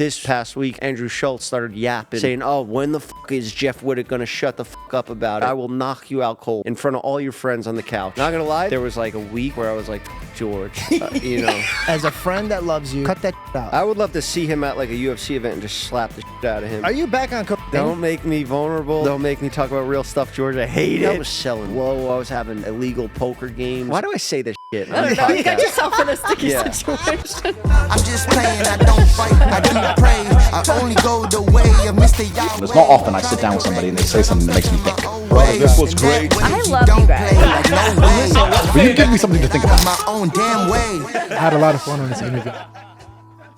This past week, Andrew Schulz started yapping, saying, oh, when the fuck is Jeff Wittek gonna shut the fuck up about it? I will knock you out cold in front of all your friends on the couch. Not gonna lie, there was like a week where I was like, George, you know. As a friend that loves you, cut that out. I would love to see him at like a UFC event and just slap the shit out of him. Are you back on cocaine? Don't make me vulnerable. Don't make me talk about real stuff, George. I hate it. I was selling low. I was having illegal poker games. Why do I say this shit on the podcast? You got yourself in a sticky situation. I'm just playing, I don't fight, I do pray. I only go the way of Mr. Yahweh. It's not often I sit down with somebody and they say something that makes me think. Bro, this was great. I love you guys. But you give me something to think about. My own damn way. I had a lot of fun on this interview.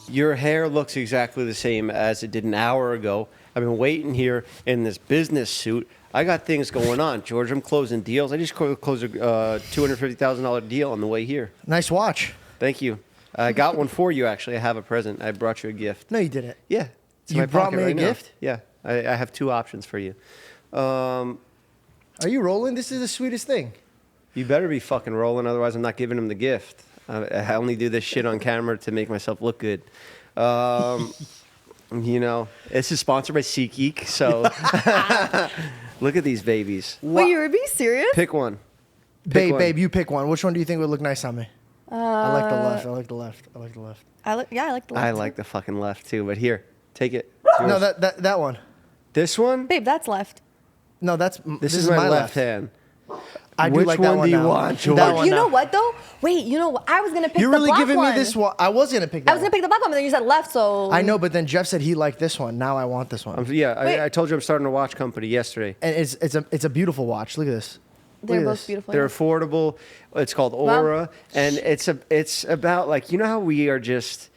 Your hair looks exactly the same as it did an hour ago. I've been waiting here in this business suit. I got things going on, George. I'm closing deals. I just closed a $250,000 deal on the way here. Nice watch. Thank you. I got one for you, actually. I have a present. I brought you a gift. No, you didn't. Yeah. It's in You my brought pocket me a right now. gift? Yeah. I have two options for you. Are you rolling? This is the sweetest thing. You better be fucking rolling, otherwise I'm not giving him the gift. I only do this shit on camera to make myself look good. You know, this is sponsored by SeatGeek, so look at these babies. Wait, you were being serious? Pick one. Pick one. Babe, you pick one. Which one do you think would look nice on me? I like the left. I like the left. I like the left. I like the left. I like the fucking left too, but here, take it. No, that one. This one? Babe, that's left. No, This is my left hand. I do Which like that one one do you now. want, George? That one You know now. what though? Wait, you know what? I was gonna pick You're the really black giving one. me this one. I was gonna pick that. I was gonna pick the black one, but then you said left, so I know, but then Jeff said he liked this one. Now I want this one. Wait. I told you I'm starting a watch company yesterday. And it's a beautiful watch. Look at this. they're Look at both this. beautiful. They're yeah. affordable. It's called Aura, and it's about like, you know how we are just,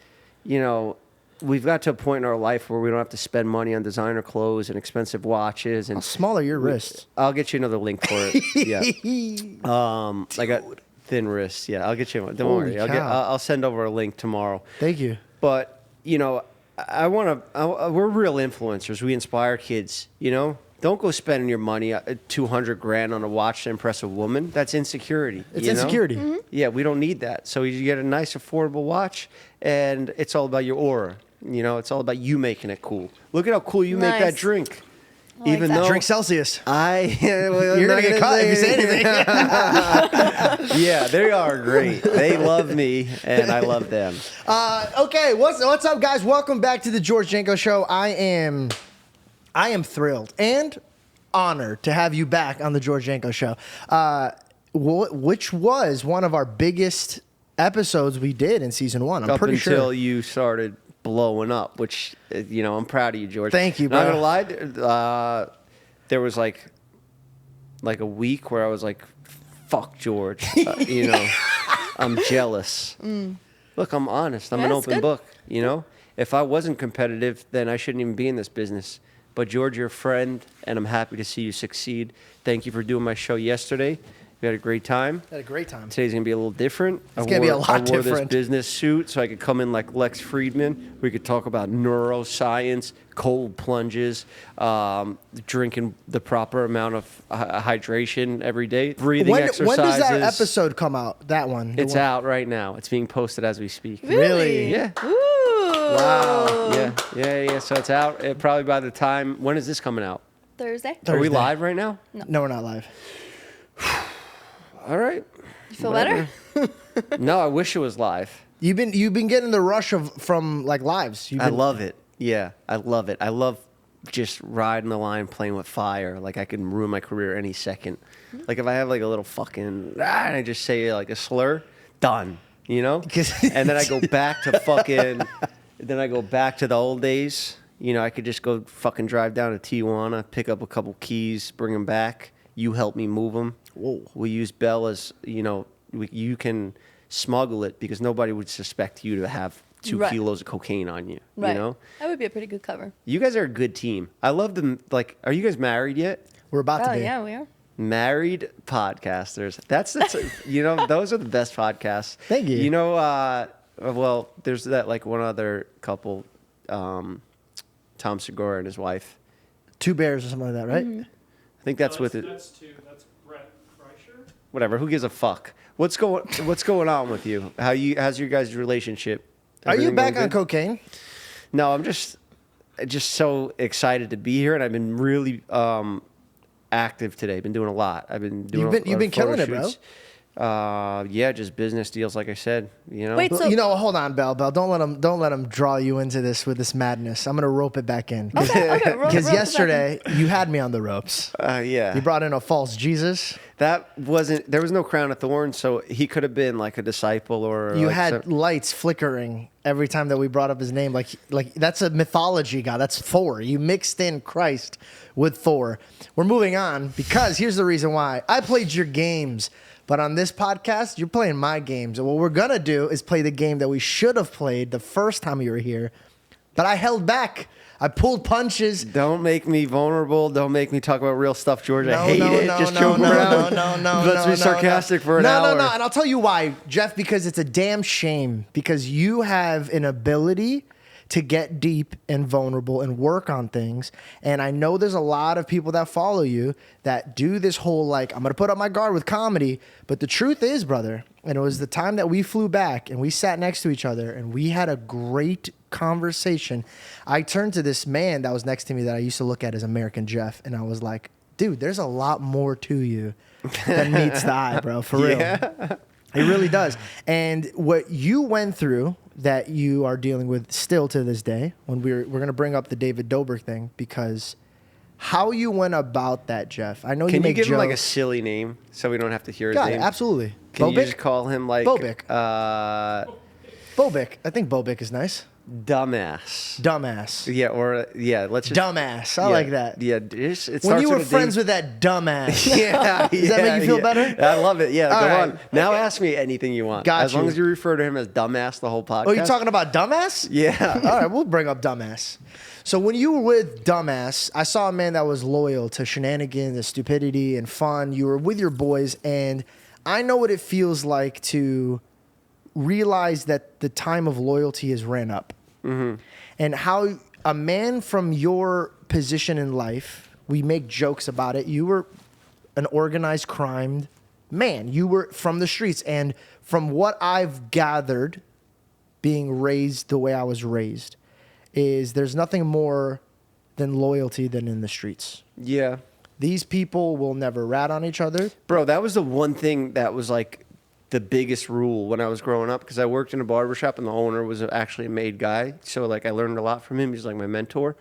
you know, we've got to a point in our life where we don't have to spend money on designer clothes and expensive watches and How small are your wrists? I'll get you another link for it. Yeah. I got thin wrists. Yeah, I'll get you one. Don't Holy worry. cow. I'll send over a link tomorrow. Thank you. But, you know, we're real influencers. We inspire kids, you know? Don't go spending your money, $200,000 on a watch to impress a woman. That's insecurity. It's you know? insecurity. Mm-hmm. Yeah, we don't need that. So you get a nice, affordable watch, and it's all about your aura. You know, it's all about you making it cool. Look at how cool you make that Nice. drink. like Even that. though Drink Celsius. well, You're I'm gonna get caught if you say anything. Yeah, they are great. They love me, and I love them. Okay, what's up, guys? Welcome back to the George Janko Show. I am thrilled and honored to have you back on the George Janko Show, which was one of our biggest episodes we did in season one. I'm Up pretty until sure. you started blowing up, which, you know, I'm proud of you, George. Thank you, Not bro. gonna lie, there was like a week where I was like, "Fuck George," you know. I'm jealous. Look, I'm honest. I'm an That's open good. book. You know, if I wasn't competitive, then I shouldn't even be in this business. But George, you're a friend, and I'm happy to see you succeed. Thank you for doing my show yesterday. We had a great time. Had a great time. Today's gonna be a little different. It's gonna be a lot I wore different. this business suit so I could come in like Lex Friedman. We could talk about neuroscience, cold plunges, drinking the proper amount of hydration every day, breathing exercises. When does that episode come out? That one. The It's one- out right now. It's being posted as we speak. Really? Yeah. Ooh. Wow. Yeah. So it's out. Probably by the time. When is this coming out? Thursday. Are we Thursday. live right now? No, we're not live. All right. You feel Whatever. better? No, I wish it was live. You've been getting the rush from like lives. I love it. Yeah, I love it. I love just riding the line, playing with fire. Like I can ruin my career any second. Like if I have like a little fucking, and I just say like a slur, done. You know? And then I go back to fucking, then I go back to the old days. You know, I could just go fucking drive down to Tijuana, pick up a couple keys, bring them back. You help me move them. Whoa. We use Bell as, you know, you can smuggle it because nobody would suspect you to have 2 Right. kilos of cocaine on you. Right. You know? That would be a pretty good cover. You guys are a good team. I love them. Like, are you guys married yet? We're about to Oh be. yeah, we are. Married podcasters. That's you know, those are the best podcasts. Thank you. You know, well, there's that like one other couple, Tom Segura and his wife. 2 Bears or something like that, right? I think that's with it. That's Brett Kreischer. Whatever. Who gives a fuck? What's going on with you? How's your guys' relationship? Are you Everything back going on good? cocaine? No, I'm just so excited to be here, and I've been really active today. Been doing a lot. I've been doing. You've been killing it, bro. Yeah, just business deals, like I said. You know. Wait, so Hold on, Bell. Don't let him draw you into this with this madness. I'm gonna rope it back in. okay, Because yesterday you had me on the ropes. Yeah. You brought in a false Jesus. That wasn't. There was no crown of thorns, so he could have been like a disciple or. You like had lights flickering every time that we brought up his name. Like that's a mythology god. That's Thor. You mixed in Christ with Thor. We're moving on because here's the reason why. I played your games, but on this podcast, you're playing my games. And what we're gonna do is play the game that we should have played the first time you were here, but I held back. I pulled punches. Don't make me vulnerable. Don't make me talk about real stuff, George. I hate No, it. no, Just no, joke no, around. no, Let's be sarcastic for an hour. No, and I'll tell you why, Jeff, because it's a damn shame because you have an ability to get deep and vulnerable and work on things. And I know there's a lot of people that follow you that do this whole like, I'm going to put up my guard with comedy. But the truth is, brother, and it was the time that we flew back and we sat next to each other and we had a great conversation. I turned to this man that was next to me that I used to look at as American Jeff. And I was like, dude, there's a lot more to you than meets the eye, bro. For real. It really does. And what you went through that you are dealing with still to this day, when we're going to bring up the David Dobrik thing, because how you went about that, Jeff. I know Can you you make give jokes. him like a silly name so we don't have to hear his Got name? it, absolutely. Can you Bobik? just call him like Bobik. Bobik. I think Bobik is nice. Dumbass? Dumbass. Yeah, or let's just Dumbass. I yeah, like that. Yeah, it When starts you were with a friends D. with that dumbass. Yeah, Does that make you feel better? I love it. Yeah, All go right. on. Now ask me anything you want. Got as long you. as you refer to him as dumbass the whole podcast. Oh, you talking about dumbass? Yeah. All right, we'll bring up dumbass. So when you were with dumbass, I saw a man that was loyal to shenanigans, and stupidity, and fun. You were with your boys, and I know what it feels like to realize that the time of loyalty has ran up. Mm-hmm. And how a man from your position in life, we make jokes about it. You were an organized crime man. You were from the streets. And from what I've gathered, being raised the way I was raised, is there's nothing more than loyalty than in the streets. Yeah. These people will never rat on each other. Bro, that was the one thing that was like the biggest rule when I was growing up, because I worked in a barbershop and the owner was actually a made guy. So like I learned a lot from him. He's like my mentor.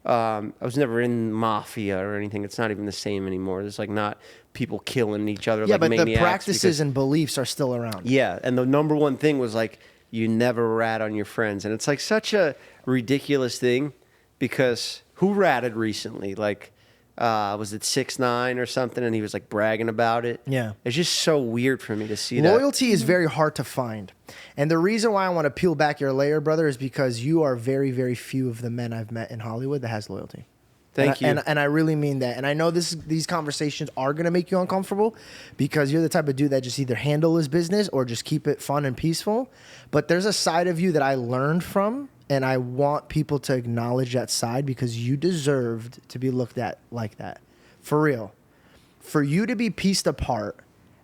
I was never in mafia or anything. It's not even the same anymore. There's like not people killing each other Yeah, like but maniacs. the practices because- and beliefs are still around. Yeah, and the number one thing was like you never rat on your friends, and it's like such a ridiculous thing because who ratted recently? Like, was it 6ix9ine or something? And he was like bragging about it. Yeah. It's just so weird for me to see that. Loyalty is very hard to find. And the reason why I want to peel back your layer, brother, is because you are very, very few of the men I've met in Hollywood that has loyalty. Thank you. And I really mean that. And I know these conversations are going to make you uncomfortable because you're the type of dude that just either handle his business or just keep it fun and peaceful. But there's a side of you that I learned from, and I want people to acknowledge that side because you deserved to be looked at like that. For real. For you to be pieced apart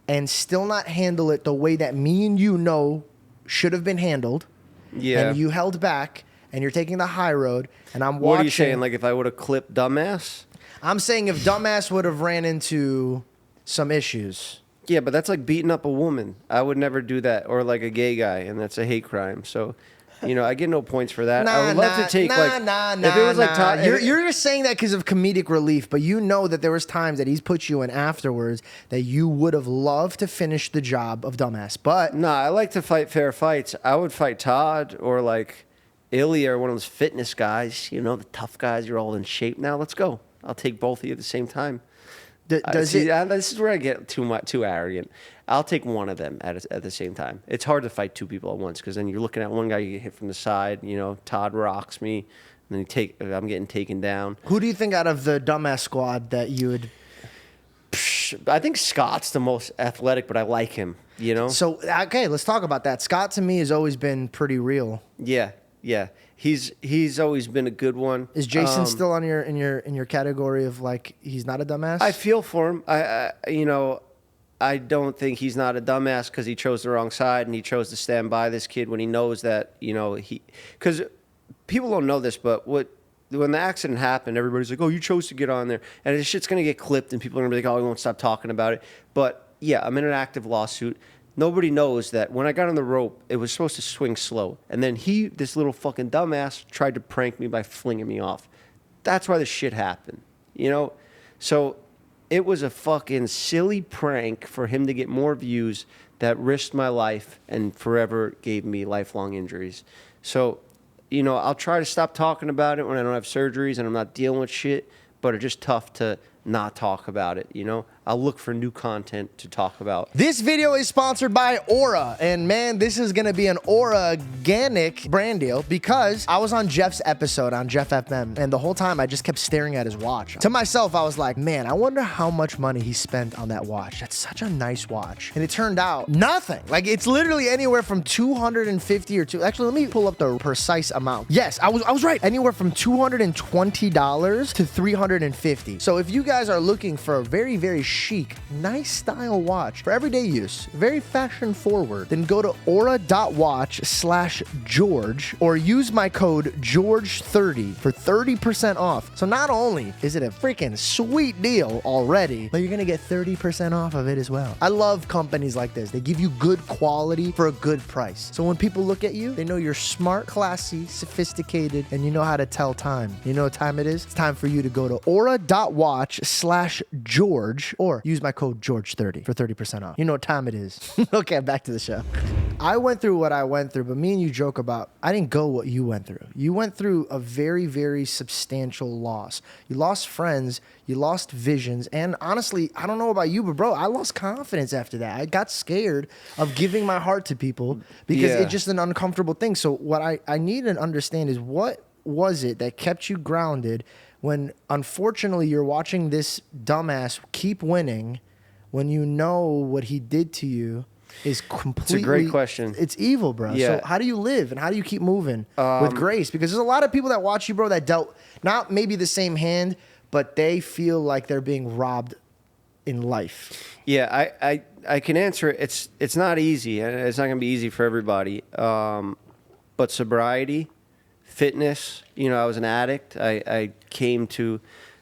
and still not handle it the way that me and you know should have been handled, Yeah. and you held back, and you're taking the high road, and I'm watching. What are you saying? Like if I would have clipped dumbass? I'm saying if dumbass would have ran into some issues. Yeah, but that's like beating up a woman. I would never do that. Or like a gay guy, and that's a hate crime. So, you know, I get no points for that. I would love to take like if it was like Todd, You're just saying that because of comedic relief, but you know that there was times that he's put you in afterwards that you would have loved to finish the job of dumbass. But Nah, I like to fight fair fights. I would fight Todd or like Ilya or one of those fitness guys. You know, the tough guys. You're all in shape now. Let's go. I'll take both of you at the same time. does See, it? this is where I get too arrogant. I'll take one of them at the same time. It's hard to fight two people at once because then you're looking at one guy, you get hit from the side. You know, Todd rocks me, and then I'm getting taken down. Who do you think out of the dumbass squad that you would? I think Scott's the most athletic, but I like him. You know. So okay, let's talk about that. Scott to me has always been pretty real. Yeah. He's always been a good one. Is Jason still on in your category of like he's not a dumbass? I feel for him. I don't think he's not a dumbass because he chose the wrong side and he chose to stand by this kid when he knows that because people don't know this, but when the accident happened, everybody's like, "Oh, you chose to get on there," and this shit's gonna get clipped, and people are gonna be like, "Oh, we won't stop talking about it." But yeah, I'm in an active lawsuit. Nobody knows that when I got on the rope, it was supposed to swing slow, and then this little fucking dumbass, tried to prank me by flinging me off. That's why the shit happened, you know. So it was a fucking silly prank for him to get more views that risked my life and forever gave me lifelong injuries. So, you know, I'll try to stop talking about it when I don't have surgeries and I'm not dealing with shit, but it's just tough to not talk about it, you know? I'll look for new content to talk about. This video is sponsored by Aura, and man, this is gonna be an organic brand deal because I was on Jeff's episode on Jeff FM, and the whole time I just kept staring at his watch. To myself, I was like, man, I wonder how much money he spent on that watch. That's such a nice watch. And it turned out nothing. Like, it's literally anywhere from 250 or two. Actually, let me pull up the precise amount. Yes, I was right. Anywhere from $220 to $350. So if you guys are looking for a very, very chic, nice style watch for everyday use, very fashion forward, then go to aura.watch/George or use my code George30 for 30% off. So not only is it a freaking sweet deal already, but you're gonna get 30% off of it as well. I love companies like this. They give you good quality for a good price. So when people look at you, they know you're smart, classy, sophisticated, and you know how to tell time. You know what time it is? It's time for you to go to aura.watch/George or use my code George30 for 30% off. You know what time it is. Okay, back to the show. I went through what I went through, but me and you joke about, I didn't go what you went through. You went through a very, very substantial loss. You lost friends, you lost visions, and honestly, I don't know about you, but bro, I lost confidence after that. I got scared of giving my heart to people because it's just an uncomfortable thing. So what I need to understand is, what was it that kept you grounded when unfortunately you're watching this dumbass keep winning, when you know what he did to you is completely... It's a great question. It's evil, bro. Yeah. So how do you live and how do you keep moving with grace? Because there's a lot of people that watch you, bro, that dealt not maybe the same hand, but they feel like they're being robbed in life. Yeah, I can answer it. It's not easy, and it's not going to be easy for everybody. But sobriety, fitness, you know, I was an addict. I came to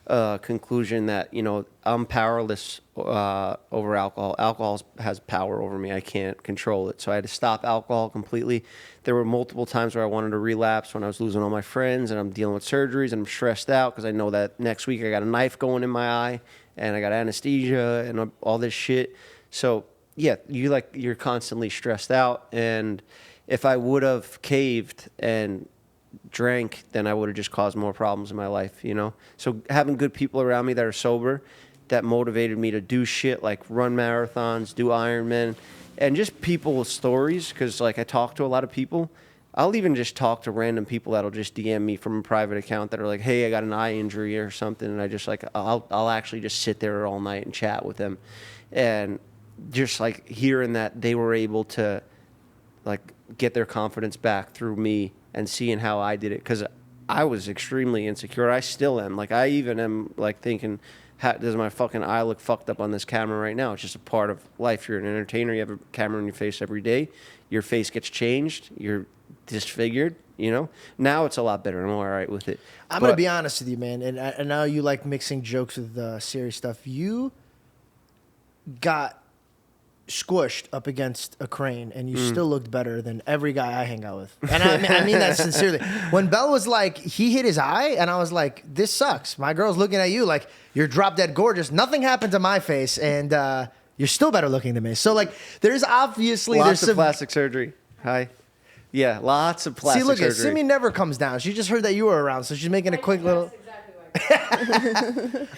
a conclusion that, you know, I'm powerless over alcohol. Alcohol has power over me. I can't control it. So I had to stop alcohol completely. There were multiple times where I wanted to relapse when I was losing all my friends and I'm dealing with surgeries and I'm stressed out because I know that next week I got a knife going in my eye and I got anesthesia and all this shit. So yeah, you're constantly stressed out. And if I would have caved and drank, then I would have just caused more problems in my life, you know? So having good people around me that are sober, that motivated me to do shit like run marathons, do Ironman, and just people with stories, because like I talk to a lot of people. I'll even just talk to random people that'll just DM me from a private account that are like, hey, I got an eye injury or something, and I just like, I'll actually just sit there all night and chat with them. And just like hearing that they were able to like get their confidence back through me and seeing how I did it, because I was extremely insecure. I still am. Like, I even am like thinking, does my fucking eye look fucked up on this camera right now? It's just a part of life. You're an entertainer. You have a camera in your face every day. Your face gets changed. You're disfigured, you know? Now it's a lot better. I'm all right with it. I'm going to be honest with you, man. And I know you like mixing jokes with serious stuff. You got squished up against a crane and you still looked better than every guy I hang out with. And I mean that sincerely. When Bell was like, he hit his eye, and I was like, this sucks. My girl's looking at you like, you're drop dead gorgeous. Nothing happened to my face, and you're still better looking than me. So like, there's obviously... Lots of plastic surgery. Hi. Yeah, lots of plastic surgery. See, look at Simi never comes down. She just heard that you were around, so she's making a quick little...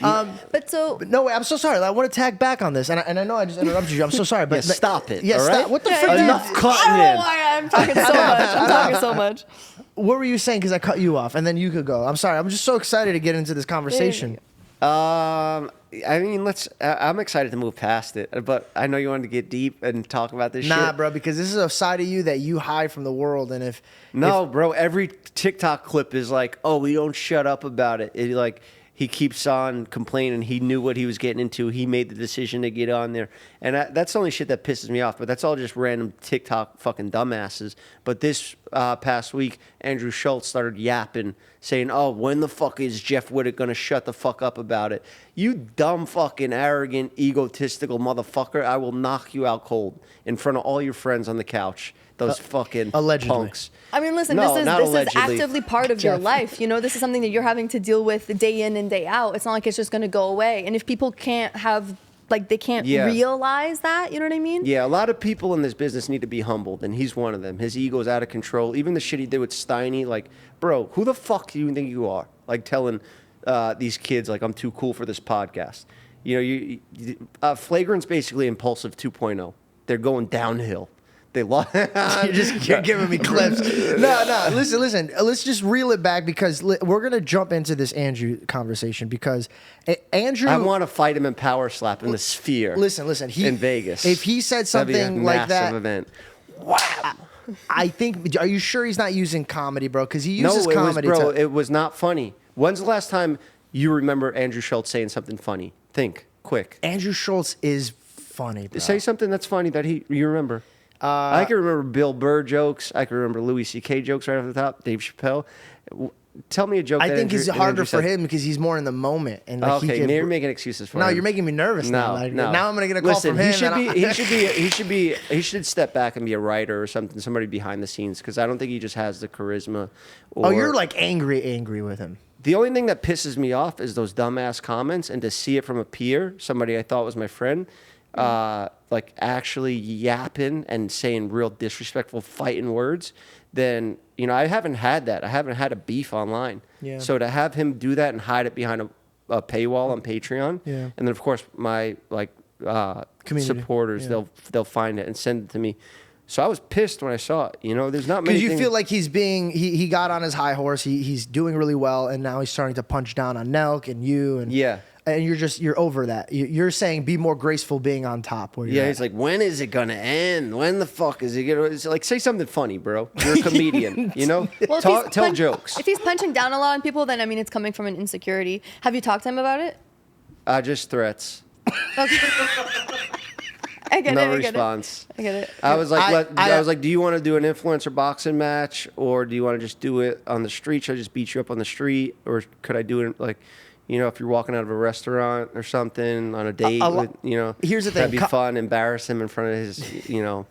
But no, wait, I'm so sorry. I want to tag back on this, and I know I just interrupted you. I'm so sorry, but Yeah, stop it, Yeah, all stop. right? What the Yeah, fuck? yeah. Enough I cutting don't know in. why I'm talking so much. I'm talking so much. What were you saying? Because I cut you off, and then you could go. I'm sorry. I'm just so excited to get into this conversation. I mean, I'm excited to move past it, but I know you wanted to get deep and talk about this shit. Nah, bro, because this is a side of you that you hide from the world, and if bro, every TikTok clip is like, oh, we don't shut up about it. It like, he keeps on complaining. He knew what he was getting into. He made the decision to get on there. And that's the only shit that pisses me off. But that's all just random TikTok fucking dumbasses. But this past week, Andrew Schulz started yapping, saying, oh, when the fuck is Jeff Wittek going to shut the fuck up about it? You dumb fucking arrogant, egotistical motherfucker. I will knock you out cold in front of all your friends on the couch. Those fucking allegedly. punks. I mean, listen, No, this not is allegedly. actively part of your life. You know, this is something that you're having to deal with day in and day out. It's not like it's just going to go away. And if people can't have, like, they can't realize that, you know what I mean? Yeah, a lot of people in this business need to be humbled, and he's one of them. His ego's out of control. Even the shit he did with Steiny, like, bro, who the fuck do you think you are? Like, telling these kids, like, I'm too cool for this podcast. You know, Flagrant's basically Impulsive 2.0. They're going downhill. They lost. You're giving me clips. No. Listen. Let's just reel it back because we're gonna jump into this Andrew conversation because Andrew. I want to fight him and power slap in the Sphere. Listen. In Vegas, If he said something that'd be a like that, massive event. Wow. I think. Are you sure he's not using comedy, bro? Because he uses No, comedy. it was not funny. When's the last time you remember Andrew Schulz saying something funny? Think quick. Andrew Schulz is funny, bro. Say something that's funny that you remember. I can remember Bill Burr jokes. I can remember Louis C.K. jokes right off the top. Dave Chappelle. Tell me a joke. I that think it's Andrew harder for said. him because he's more in the moment. And like Okay, you're making excuses for him. No, you're making me nervous now. Like, No. Now I'm gonna get a call Listen, from him. he should step back and be a writer or something, somebody behind the scenes, because I don't think he just has the charisma. Oh, you're like angry with him. The only thing that pisses me off is those dumbass comments, and to see it from a peer, somebody I thought was my friend, like actually yapping and saying real disrespectful fighting words, then, you know, I haven't had that. I haven't had a beef online. Yeah. So to have him do that and hide it behind a paywall on Patreon, Yeah. and then of course my Community. supporters, Yeah. they'll find it and send it to me. So I was pissed when I saw it. You know, there's not many Because you things. feel like he's being he got on his high horse. He's doing really well, and now he's starting to punch down on Nelk and you and Yeah. And you're over that. You're saying be more graceful being on top. Where you're Yeah, at. he's like, when is it gonna end? When the fuck is it gonna? It's like, say something funny, bro. You're a comedian, you know. Well, if he's Tell jokes. If he's punching down a lot on people, then I mean, it's coming from an insecurity. Have you talked to him about it? Just threats. Okay. I get No it. response. I get it. I was like, I- I was like, do you want to do an influencer boxing match, or do you want to just do it on the street? Should I just beat you up on the street, or could I do it like, you know, if you're walking out of a restaurant or something on a date, with, you know, Here's the that'd thing. be fun. Embarrass him in front of his, you know,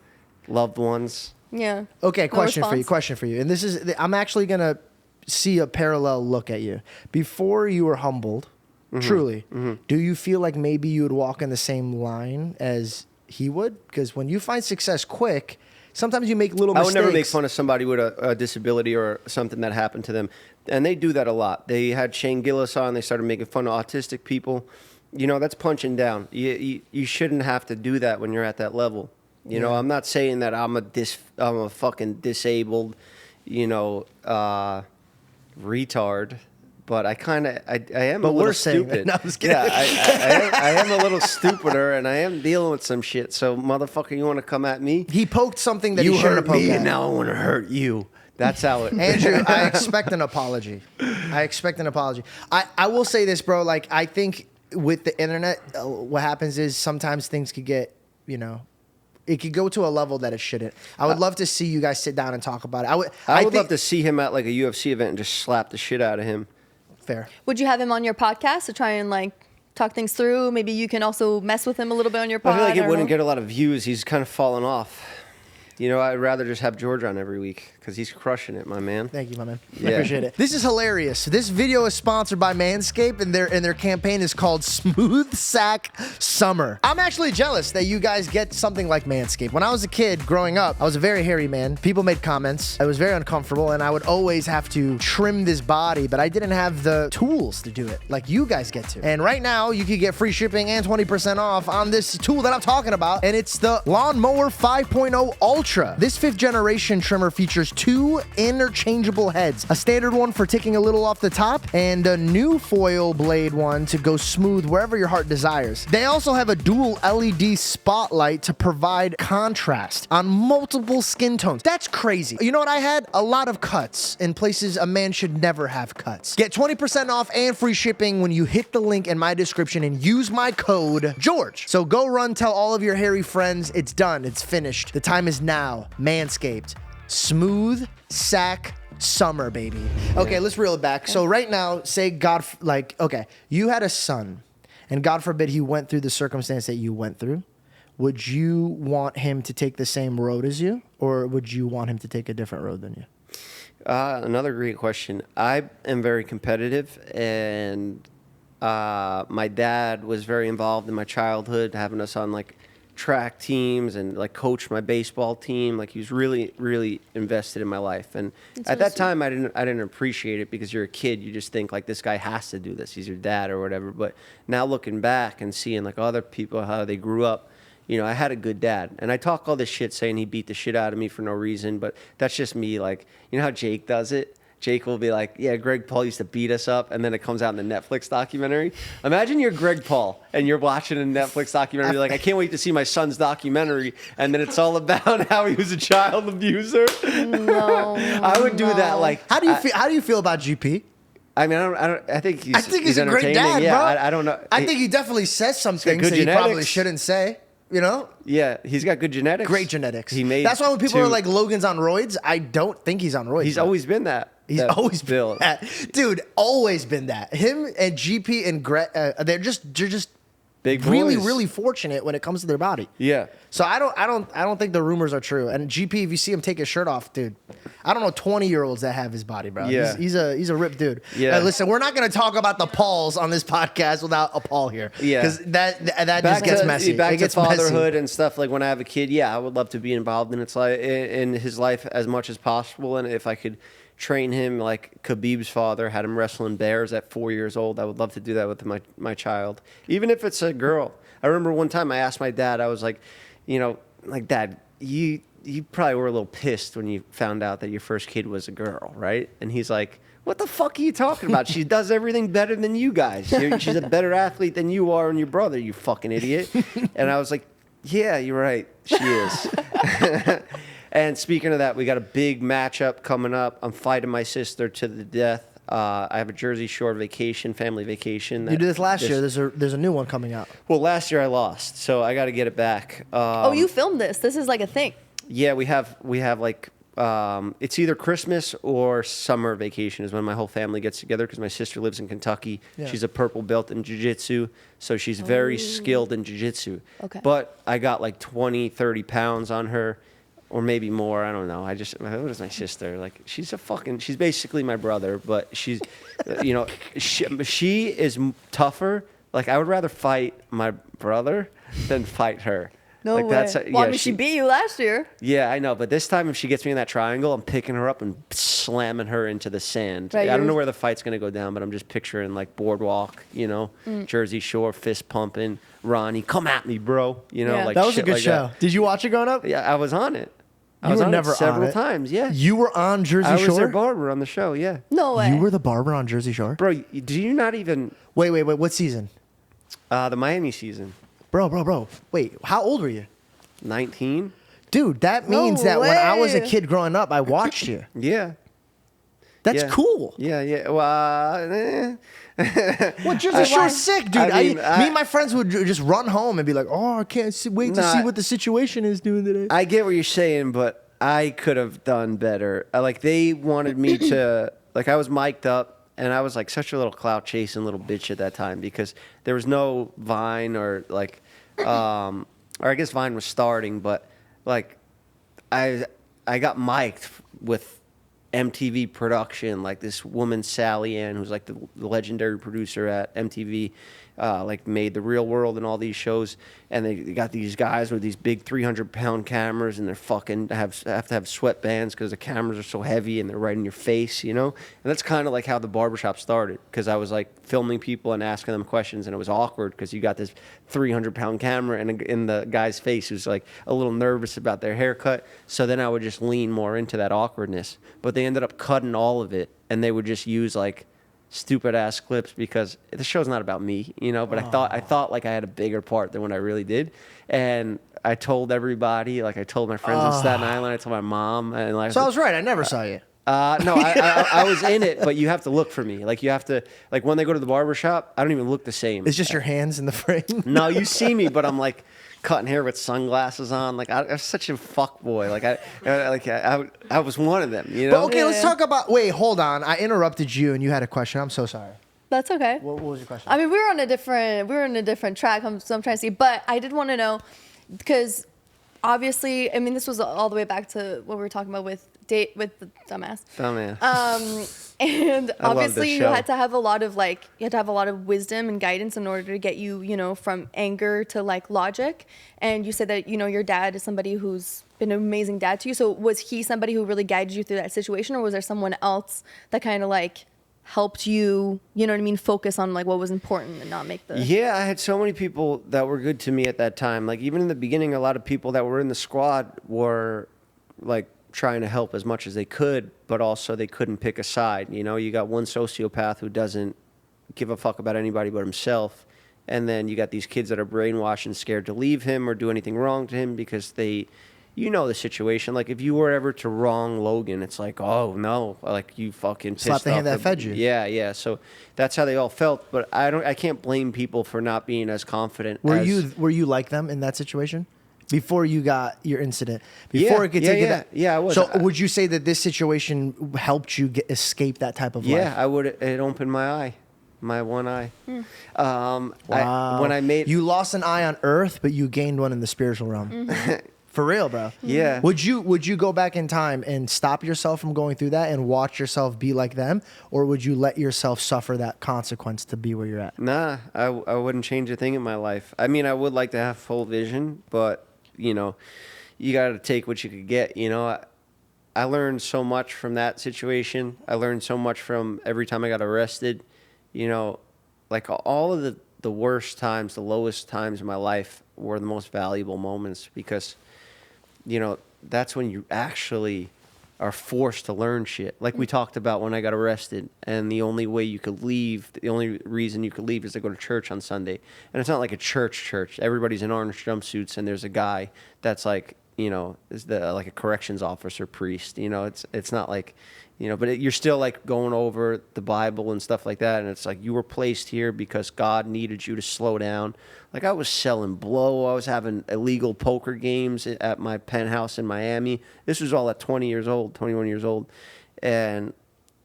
loved ones. Yeah. Okay, No question for you. response? Question for you. And this is I'm actually gonna see a parallel look at you. Before you were humbled, truly, do you feel like maybe you would walk in the same line as he would? Because when you find success quick, sometimes you make little I mistakes. would never make fun of somebody with a disability or something that happened to them. And they do that a lot. They had Shane Gillis on. They started making fun of autistic people. You know, that's punching down. You shouldn't have to do that when you're at that level. You know, I'm not saying that I'm a fucking disabled, you know, retard. But I am But a we're little saying that. stupid. No, I'm just kidding. Yeah, I am a little stupider, and I am dealing with some shit. So, motherfucker, you want to come at me? He poked something that he You shouldn't have hurt poked me, at. and now I want to hurt you. That's how it. Andrew, I expect an apology. I will say this, bro. Like, I think with the internet, what happens is sometimes things could get, you know, it could go to a level that it shouldn't. I would love to see you guys sit down and talk about it. I would love to see him at like a UFC event and just slap the shit out of him. Fair. Would you have him on your podcast to try and like talk things through? Maybe you can also mess with him a little bit on your pod. I feel like it don't wouldn't know. get a lot of views. He's kind of fallen off. You know, I'd rather just have George on every week because he's crushing it, my man. Thank you, my man. I Yeah. appreciate it. This is hilarious. This video is sponsored by Manscaped, and their campaign is called Smooth Sack Summer. I'm actually jealous that you guys get something like Manscaped. When I was a kid growing up, I was a very hairy man. People made comments. I was very uncomfortable, and I would always have to trim this body, but I didn't have the tools to do it like you guys get to. And right now, you can get free shipping and 20% off on this tool that I'm talking about, and it's the Lawnmower 5.0 Ultra. This 5th generation trimmer features 2 interchangeable heads. A standard one for taking a little off the top, and a new foil blade one to go smooth wherever your heart desires. They also have a dual LED spotlight to provide contrast on multiple skin tones. That's crazy. You know what I had? A lot of cuts in places a man should never have cuts. Get 20% off and free shipping when you hit the link in my description and use my code George. So go run, tell all of your hairy friends it's done, it's finished. The time is now. Manscaped. Smooth sack summer, baby. Okay, let's reel it back. So right now, say okay, you had a son, and God forbid he went through the circumstance that you went through. Would you want him to take the same road as you, or would you want him to take a different road than you? Another great question. I am very competitive, and my dad was very involved in my childhood, having us on like track teams and like coach my baseball team. Like he was really, really invested in my life. And at that time, I didn't appreciate it because you're a kid. You just think like this guy has to do this. He's your dad or whatever. But now looking back and seeing like other people, how they grew up, you know, I had a good dad. And I talk all this shit saying he beat the shit out of me for no reason. But that's just me. Like, you know how Jake does it? Jake will be like, yeah, Greg Paul used to beat us up, and then it comes out in the Netflix documentary. Imagine you're Greg Paul, and you're watching a Netflix documentary, you're like, I can't wait to see my son's documentary, and then it's all about how he was a child abuser. No, I would do that. Like, How do you feel about GP? I mean, I think he's a great entertaining. dad, yeah, bro. I don't know. I think he definitely says some things good that he probably genetics. shouldn't say. You know? Yeah, he's got good genetics. Great genetics. That's why when people are like, Logan's on roids, I don't think he's on roids. He's bro. always been that. He's always been that. Dude, always been that. Him and GP and Greg, they're just big really, boys. really fortunate when it comes to their body. Yeah. So I don't think the rumors are true. And GP, if you see him take his shirt off, dude, I don't know 20-year-olds that have his body, bro. Yeah. He's a ripped dude. Yeah. Listen, we're not gonna talk about the Pauls on this podcast without a Paul here. Yeah. Because that just gets messy. Back it to gets fatherhood messy. and stuff. Like when I have a kid, yeah, I would love to be involved in in his life as much as possible. And if I could train him like Khabib's father had him wrestling bears at 4 years old, I would love to do that with my child, even if it's a girl. I remember one time I asked my dad, I was like, you know, like, Dad, you probably were a little pissed when you found out that your first kid was a girl, right? And he's like, what the fuck are you talking about? She does everything better than you guys. She's a better athlete than you are and your brother, you fucking idiot. And I was like, yeah, you're right. She is. And speaking of that, we got a big matchup coming up. I'm fighting my sister to the death. I have a Jersey Shore vacation, family vacation. You did this last year. There's a new one coming out. Well, last year I lost, so I got to get it back. Oh, you filmed this. This is like a thing. Yeah, we have like it's either Christmas or summer vacation is when my whole family gets together because my sister lives in Kentucky. Yeah. She's a purple belt in jiu-jitsu, so she's very skilled in jiu-jitsu. Okay. But I got like 20, 30 pounds on her. Or maybe more, I don't know. What is my sister? Like, she's basically my brother, but she's, you know, she is tougher. Like, I would rather fight my brother than fight her. No like, way. Well, I mean, she beat you last year. Yeah, I know. But this time, if she gets me in that triangle, I'm picking her up and slamming her into the sand. Right, I don't know where the fight's going to go down, but I'm just picturing, like, boardwalk, you know, Jersey Shore, fist pumping, Ronnie, come at me, bro. You know, Yeah. like, That was a shit good like show. that. Did you watch it growing up? Yeah, I was on it. I You was were on never it several on it. times, yeah. You were on Jersey I was Shore? their barber on the show, yeah. No way. You were the barber on Jersey Shore? Bro, do you not even... Wait. What season? The Miami season. Bro. Wait, how old were you? 19? Dude, that No means that when I was a way. kid growing up, I watched you. Yeah. That's Yeah. cool. Yeah. Well, What Jersey Shore's sick, dude. I mean, me and my friends would just run home and be like, "Oh, I can't wait to see what the situation is doing today." I get what you're saying, but I could have done better. Like, they wanted me to... Like, I was mic'd up, and I was, like, such a little clout chasing little bitch at that time because there was no Vine or, like... or I guess Vine was starting, but, like, I got mic'd with MTV production, like this woman Sally Ann, who's like the legendary producer at MTV, like made The Real World and all these shows, and they got these guys with these big 300-pound cameras, and they're fucking have to have sweatbands because the cameras are so heavy and they're right in your face, you know. And that's kind of like how the barbershop started, because I was like filming people and asking them questions, and it was awkward because you got this 300-pound camera in the guy's face who's like a little nervous about their haircut. So then I would just lean more into that awkwardness, but they ended up cutting all of it, and they would just use like stupid ass clips because the show's not about me, you know. But I thought like I had a bigger part than what I really did, and I told everybody, like I told my friends in Staten Island, I told my mom, and like. So I was right. I never saw you. No, I was in it, but you have to look for me. Like you have to, like when they go to the barbershop, I don't even look the same. It's just your hands in the frame. No, you see me, but I'm like cutting hair with sunglasses on. Like I was such a fuck boy. Like I was one of them. You know. But okay, let's talk about. Wait, hold on. I interrupted you, and you had a question. I'm so sorry. That's okay. What was your question? I mean, we were in a different track. So I'm trying to see, but I did want to know, because obviously, I mean, this was all the way back to what we were talking about with the dumbass. And obviously you had to have a lot of wisdom and guidance in order to get you, you know, from anger to like logic. And you said that, you know, your dad is somebody who's been an amazing dad to you. So was he somebody who really guided you through that situation, or was there someone else that kind of like helped you, you know what I mean, focus on like what was important and not make the... Yeah, I had so many people that were good to me at that time. Like even in the beginning, a lot of people that were in the squad were like trying to help as much as they could, but also they couldn't pick a side. You know, you got one sociopath who doesn't give a fuck about anybody but himself, and then you got these kids that are brainwashed and scared to leave him or do anything wrong to him because they, you know, the situation. Like if you were ever to wrong Logan, it's like, oh no, like you fucking pissed off the hand that fed you. Yeah. So that's how they all felt. But I can't blame people for not being as confident. Were you like them in that situation? Before you got your incident, before it could take you that. Yeah, I was. So would you say that this situation helped you escape that type of life? Yeah, I would. It opened my one eye. Wow. When I made you lost an eye on earth, but you gained one in the spiritual realm. Mm-hmm. For real, bro. Yeah. Would you go back in time and stop yourself from going through that and watch yourself be like them, or would you let yourself suffer that consequence to be where you're at? Nah, I wouldn't change a thing in my life. I mean, I would like to have full vision, but you know, you got to take what you could get. You know, I learned so much from that situation. I learned so much from every time I got arrested. You know, like all of the worst times, the lowest times in my life were the most valuable moments because, you know, that's when you actually are forced to learn shit. Like we talked about when I got arrested, and the only way you could leave, the only reason you could leave is to go to church on Sunday. And it's not like a church. Everybody's in orange jumpsuits, and there's a guy that's like, you know, is like a corrections officer priest. You know, it's not like, you know, but you're still like going over the Bible and stuff like that. And it's like you were placed here because God needed you to slow down. Like I was selling blow. I was having illegal poker games at my penthouse in Miami. This was all at 21 years old. And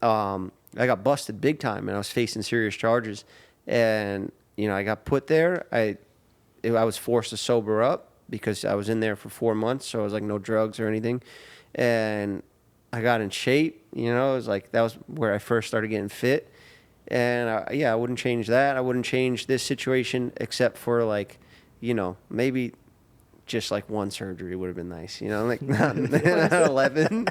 I got busted big time, and I was facing serious charges. And, you know, I got put there. I was forced to sober up because I was in there for 4 months. So I was like no drugs or anything. And I got in shape, you know. It was like that was where I first started getting fit. And I wouldn't change that. I wouldn't change this situation except for like, you know, maybe just like one surgery would have been nice, you know, like not 11.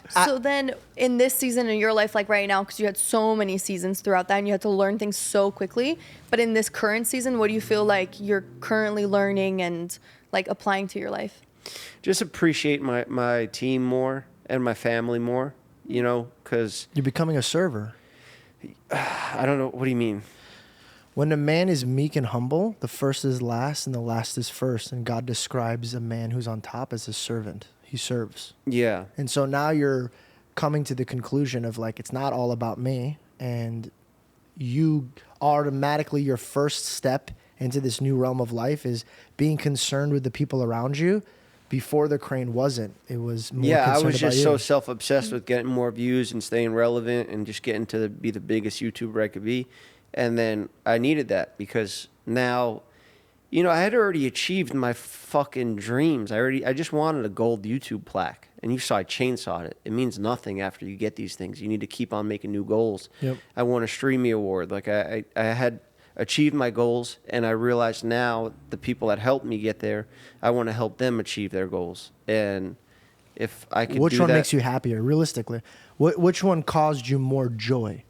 So then in this season in your life, like right now, because you had so many seasons throughout that and you had to learn things so quickly, but in this current season, what do you feel like you're currently learning and like applying to your life? Just appreciate my team more and my family more, you know, because you're becoming a server. I don't know. What do you mean? When a man is meek and humble, the first is last and the last is first. And God describes a man who's on top as a servant. He serves. Yeah. And so now you're coming to the conclusion of like, it's not all about me. And you automatically, your first step into this new realm of life is being concerned with the people around you. Before the Crane wasn't. It was more I was just so you. self-obsessed with getting more views and staying relevant and just getting to be the biggest YouTuber I could be. And then I needed that because now, you know, I had already achieved my fucking dreams. I just wanted a gold YouTube plaque. and you saw I chainsawed it. It means nothing after you get these things. You need to keep on making new goals. Yep. I won a Streamy Award. Like I had achieved my goals, and I realize now the people that helped me get there, I want to help them achieve their goals. And if I could Which do one that, makes you happier, realistically? Which one caused you more joy?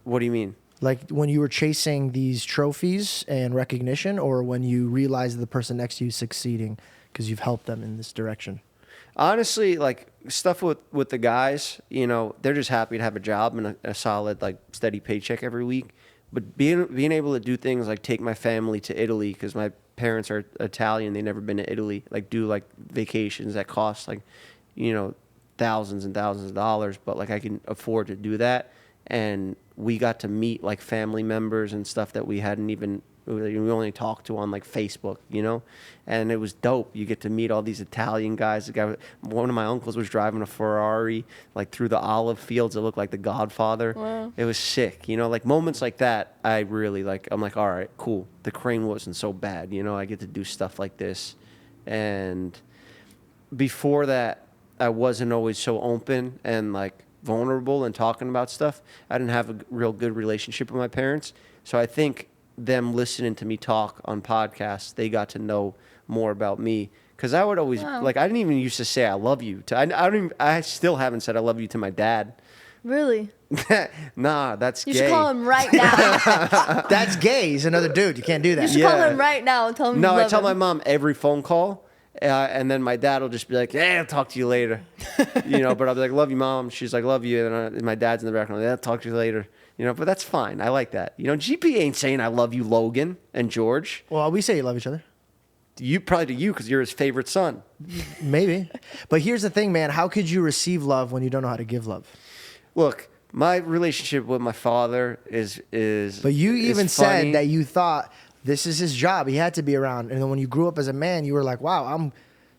what do you mean? Like when you were chasing these trophies and recognition, or when you realized the person next to you is succeeding because you've helped them in this direction? Honestly, like stuff with the guys, you know, they're just happy to have a job and a solid, like, steady paycheck every week. But being able to do things like take my family to Italy, because my parents are Italian, they've never been to Italy, like do like vacations that cost like, you know, thousands and thousands of dollars, but like I can afford to do that. And we got to meet like family members and stuff that we only talked to on like Facebook, you know, and it was dope. You get to meet all these Italian guys. One of my uncles was driving a Ferrari like through the olive fields. It looked like The Godfather. Wow. It was sick, you know, like moments like that. I really like. I'm like, all right, cool. The crane wasn't so bad, you know. I get to do stuff like this, and before that, I wasn't always so open and like vulnerable and talking about stuff. I didn't have a real good relationship with my parents, so I think them listening to me talk on podcasts, they got to know more about me. Because I would always like, I didn't even used to say I love you to. I still haven't said I love you to my dad. Really? Nah, that's You gay. should call him right now. That's gay. He's another dude. You can't do that. You should call him right now and tell him No, you I love tell him. my mom every phone call, and then my dad will just be like, "Yeah, I'll talk to you later," you know. But I'll be like, "Love you, mom." She's like, "Love you," and my dad's in the background. "Yeah, I'll talk to you later," you know. But that's fine. I like that. You know, GP ain't saying I love you, Logan and George. Well, we say you love each other. You probably to you because you're his favorite son. Maybe. But here's the thing, man. How could you receive love when you don't know how to give love? Look, my relationship with my father is. But you is even funny. said that you thought this is his job. He had to be around. And then when you grew up as a man, you were like, wow, I'm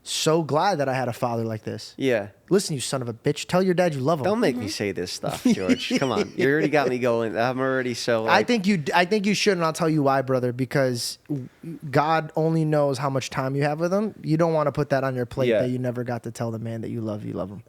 so glad that I had a father like this. Yeah. Listen, you son of a bitch. Tell your dad you love him. Don't make me say this stuff, George. Come on, you already got me going. I'm already so. I Like, think you should, and I'll tell you why, brother. Because God only knows how much time you have with him. You don't want to put that on your plate Yeah. that you never got to tell the man that you love him.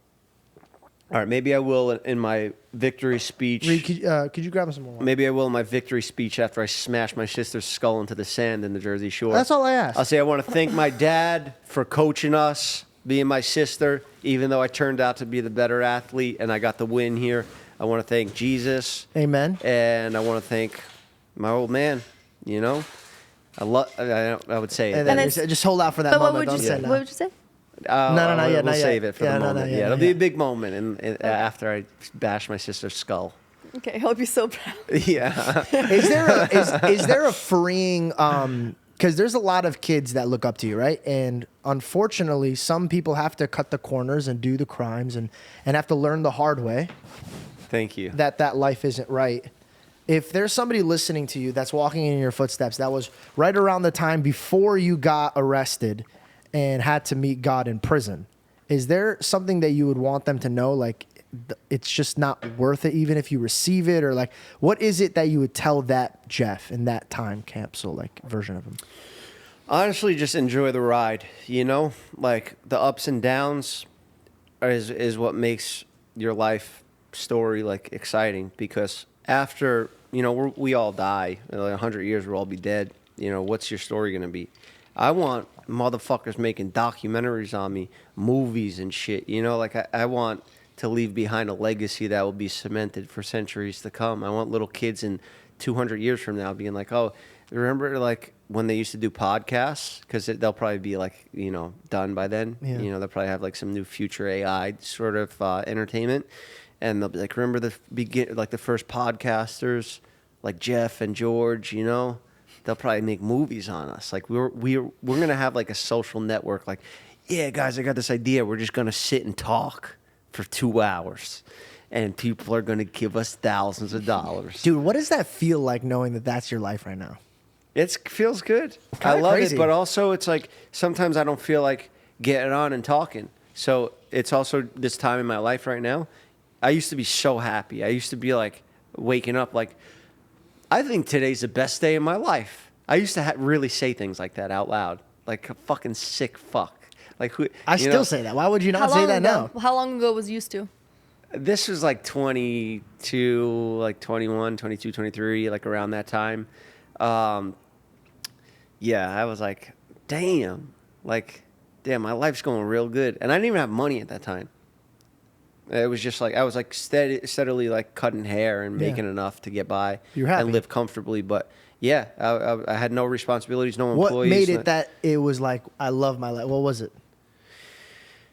All right, maybe I will in my victory speech. Reed, could you grab him some more? Maybe I will in my victory speech after I smash my sister's skull into the sand in the Jersey Shore. That's all I asked. I'll say I want to thank my dad for coaching us, being my sister, even though I turned out to be the better athlete and I got the win here. I want to thank Jesus. Amen. And I want to thank my old man, you know. I would say it. And then And just, it's- just hold out for that But what moment. would you Don't say? say no. What would you say? No, not yet, We'll not save yet. it for Yeah, the no, not moment. yet, Yeah, not it'll be a yet. big moment after I bash my sister's skull. Okay, I hope you're so proud. Yeah. Is there a freeing because there's a lot of kids that look up to you, right? And unfortunately, some people have to cut the corners and do the crimes and have to learn the hard way Thank you. that life isn't right. If there's somebody listening to you that's walking in your footsteps, that was right around the time before you got arrested and had to meet God in prison, is there something that you would want them to know? Like, it's just not worth it, even if you receive it, or like, what is it that you would tell that Jeff in that time capsule, like version of him? Honestly, just enjoy the ride, you know? Like, the ups and downs is what makes your life story, like, exciting. Because after, you know, we all die. In like 100 years, we'll all be dead. You know, what's your story going to be? I want motherfuckers making documentaries on me, movies and shit. You know, like, I want to leave behind a legacy that will be cemented for centuries to come. I want little kids in 200 years from now being like, oh, remember, like, when they used to do podcasts? Because they'll probably be, like, you know, done by then. Yeah. You know, they'll probably have, like, some new future AI sort of entertainment. And they'll be like, remember the first podcasters, like Jeff and George, you know? They'll probably make movies on us. Like, we're going to have, like, a social network. Like, yeah, guys, I got this idea. We're just going to sit and talk for 2 hours. And people are going to give us thousands of dollars. Dude, what does that feel like knowing that that's your life right now? It feels good. Kinda I love crazy. it, but also it's like sometimes I don't feel like getting on and talking. So it's also this time in my life right now. I used to be so happy. I used to be like waking up like, I think today's the best day of my life. I used to really say things like that out loud, like a fucking sick fuck. Like who? I you know, still say that. Why would you not say that now? How long ago was used to? This was like 22, like 21, 22, 23, like around that time. Yeah, I was like, damn, my life's going real good. And I didn't even have money at that time. It was just like, I was like steadily like cutting hair and making enough to get by You're happy. and live comfortably. But yeah, I had no responsibilities, no employees. What made it that it was like, I love my life? What was it?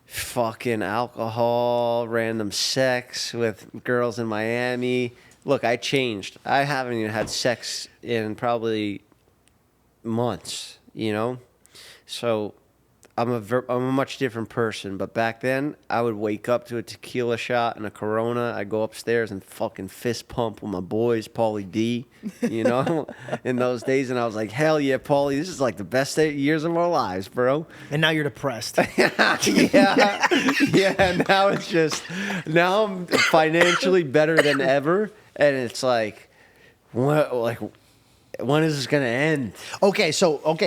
Fucking alcohol, random sex with girls in Miami. Look, I changed. I haven't even had sex in probably months, you know? So I'm a much different person. But back then, I would wake up to a tequila shot and a Corona. I'd go upstairs and fucking fist pump with my boys, Paulie D, you know, in those days. And I was like, hell yeah, Paulie, this is like the best 8 years of our lives, bro. And now you're depressed. Yeah. Now it's just, now I'm financially better than ever. And it's like, what, like, when is this going to end? Okay,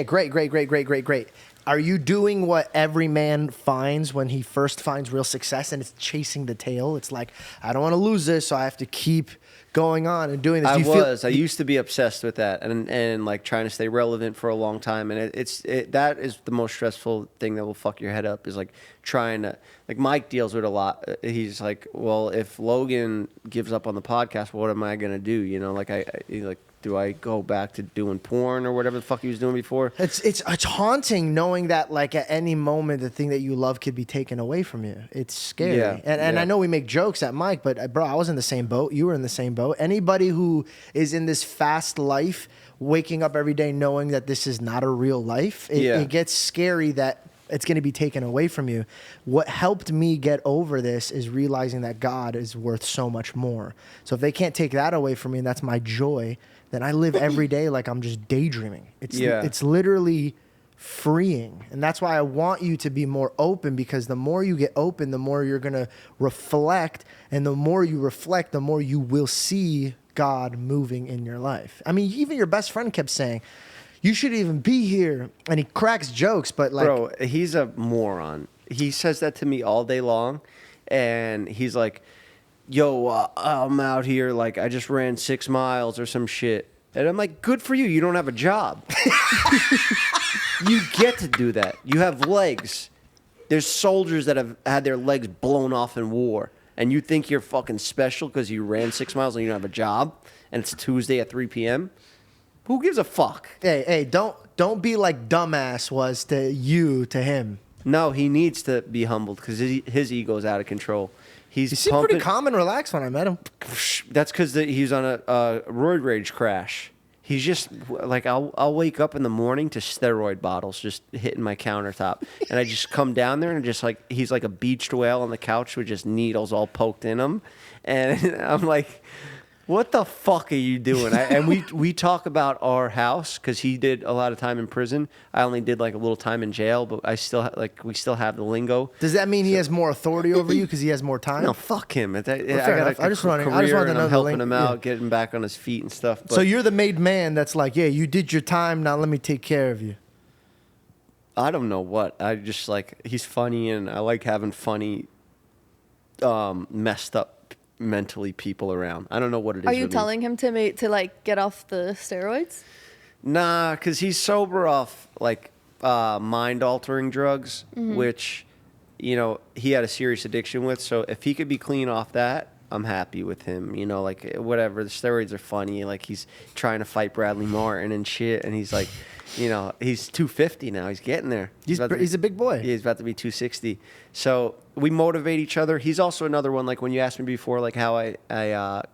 great. Are you doing what every man finds when he first finds real success, and it's chasing the tail? It's like, I don't want to lose this, so I have to keep going on and doing this. I used to be obsessed with that and like trying to stay relevant for a long time. And that is the most stressful thing that will fuck your head up, is like trying to, like Mike deals with a lot. He's like, well, if Logan gives up on the podcast, what am I going to do? You know, like do I go back to doing porn or whatever the fuck he was doing before? It's haunting knowing that like at any moment the thing that you love could be taken away from you. It's scary. Yeah, and I know we make jokes at Mike, but bro, I was in the same boat. You were in the same boat. Anybody who is in this fast life, waking up every day knowing that this is not a real life, it gets scary that it's going to be taken away from you. What helped me get over this is realizing that God is worth so much more. So if they can't take that away from me, and that's my joy, then I live every day like I'm just daydreaming. It's literally freeing. And that's why I want you to be more open, because the more you get open, the more you're going to reflect. And the more you reflect, the more you will see God moving in your life. I mean, even your best friend kept saying, you should even be here. And he cracks jokes, but like... Bro, he's a moron. He says that to me all day long. And he's like, yo, I'm out here, like, I just ran 6 miles or some shit. And I'm like, good for you. You don't have a job. You get to do that. You have legs. There's soldiers that have had their legs blown off in war. And you think you're fucking special because you ran 6 miles and you don't have a job? And it's Tuesday at 3 p.m.? Who gives a fuck? Hey, don't be like dumbass was to him. No, he needs to be humbled because his ego's out of control. He seemed pretty calm and relaxed when I met him. That's because he's on a roid rage crash. He's just like, I'll wake up in the morning to steroid bottles just hitting my countertop. And I just come down there and just like, he's like a beached whale on the couch with just needles all poked in him. And I'm like, what the fuck are you doing? And we talk about our house because he did a lot of time in prison. I only did like a little time in jail, but I still we still have the lingo. Does that mean he has more authority over you because he has more time? No, fuck him. I got I just wanted to know I'm helping him out, getting back on his feet and stuff. But so you're the made man that's like, yeah, you did your time. Now let me take care of you. I don't know what. I just like, he's funny and I like having funny, messed up mentally people around. I don't know what it is. Are you telling him to like get off the steroids? Nah, because he's sober off like mind altering drugs, which, you know, he had a serious addiction with. So if he could be clean off that, I'm happy with him. You know, like whatever. The steroids are funny. Like he's trying to fight Bradley Martin and shit, and he's like, you know, he's 250 now. He's getting there. He's a big boy. Yeah, he's about to be 260. So we motivate each other. He's also another one, like when you asked me before, like how I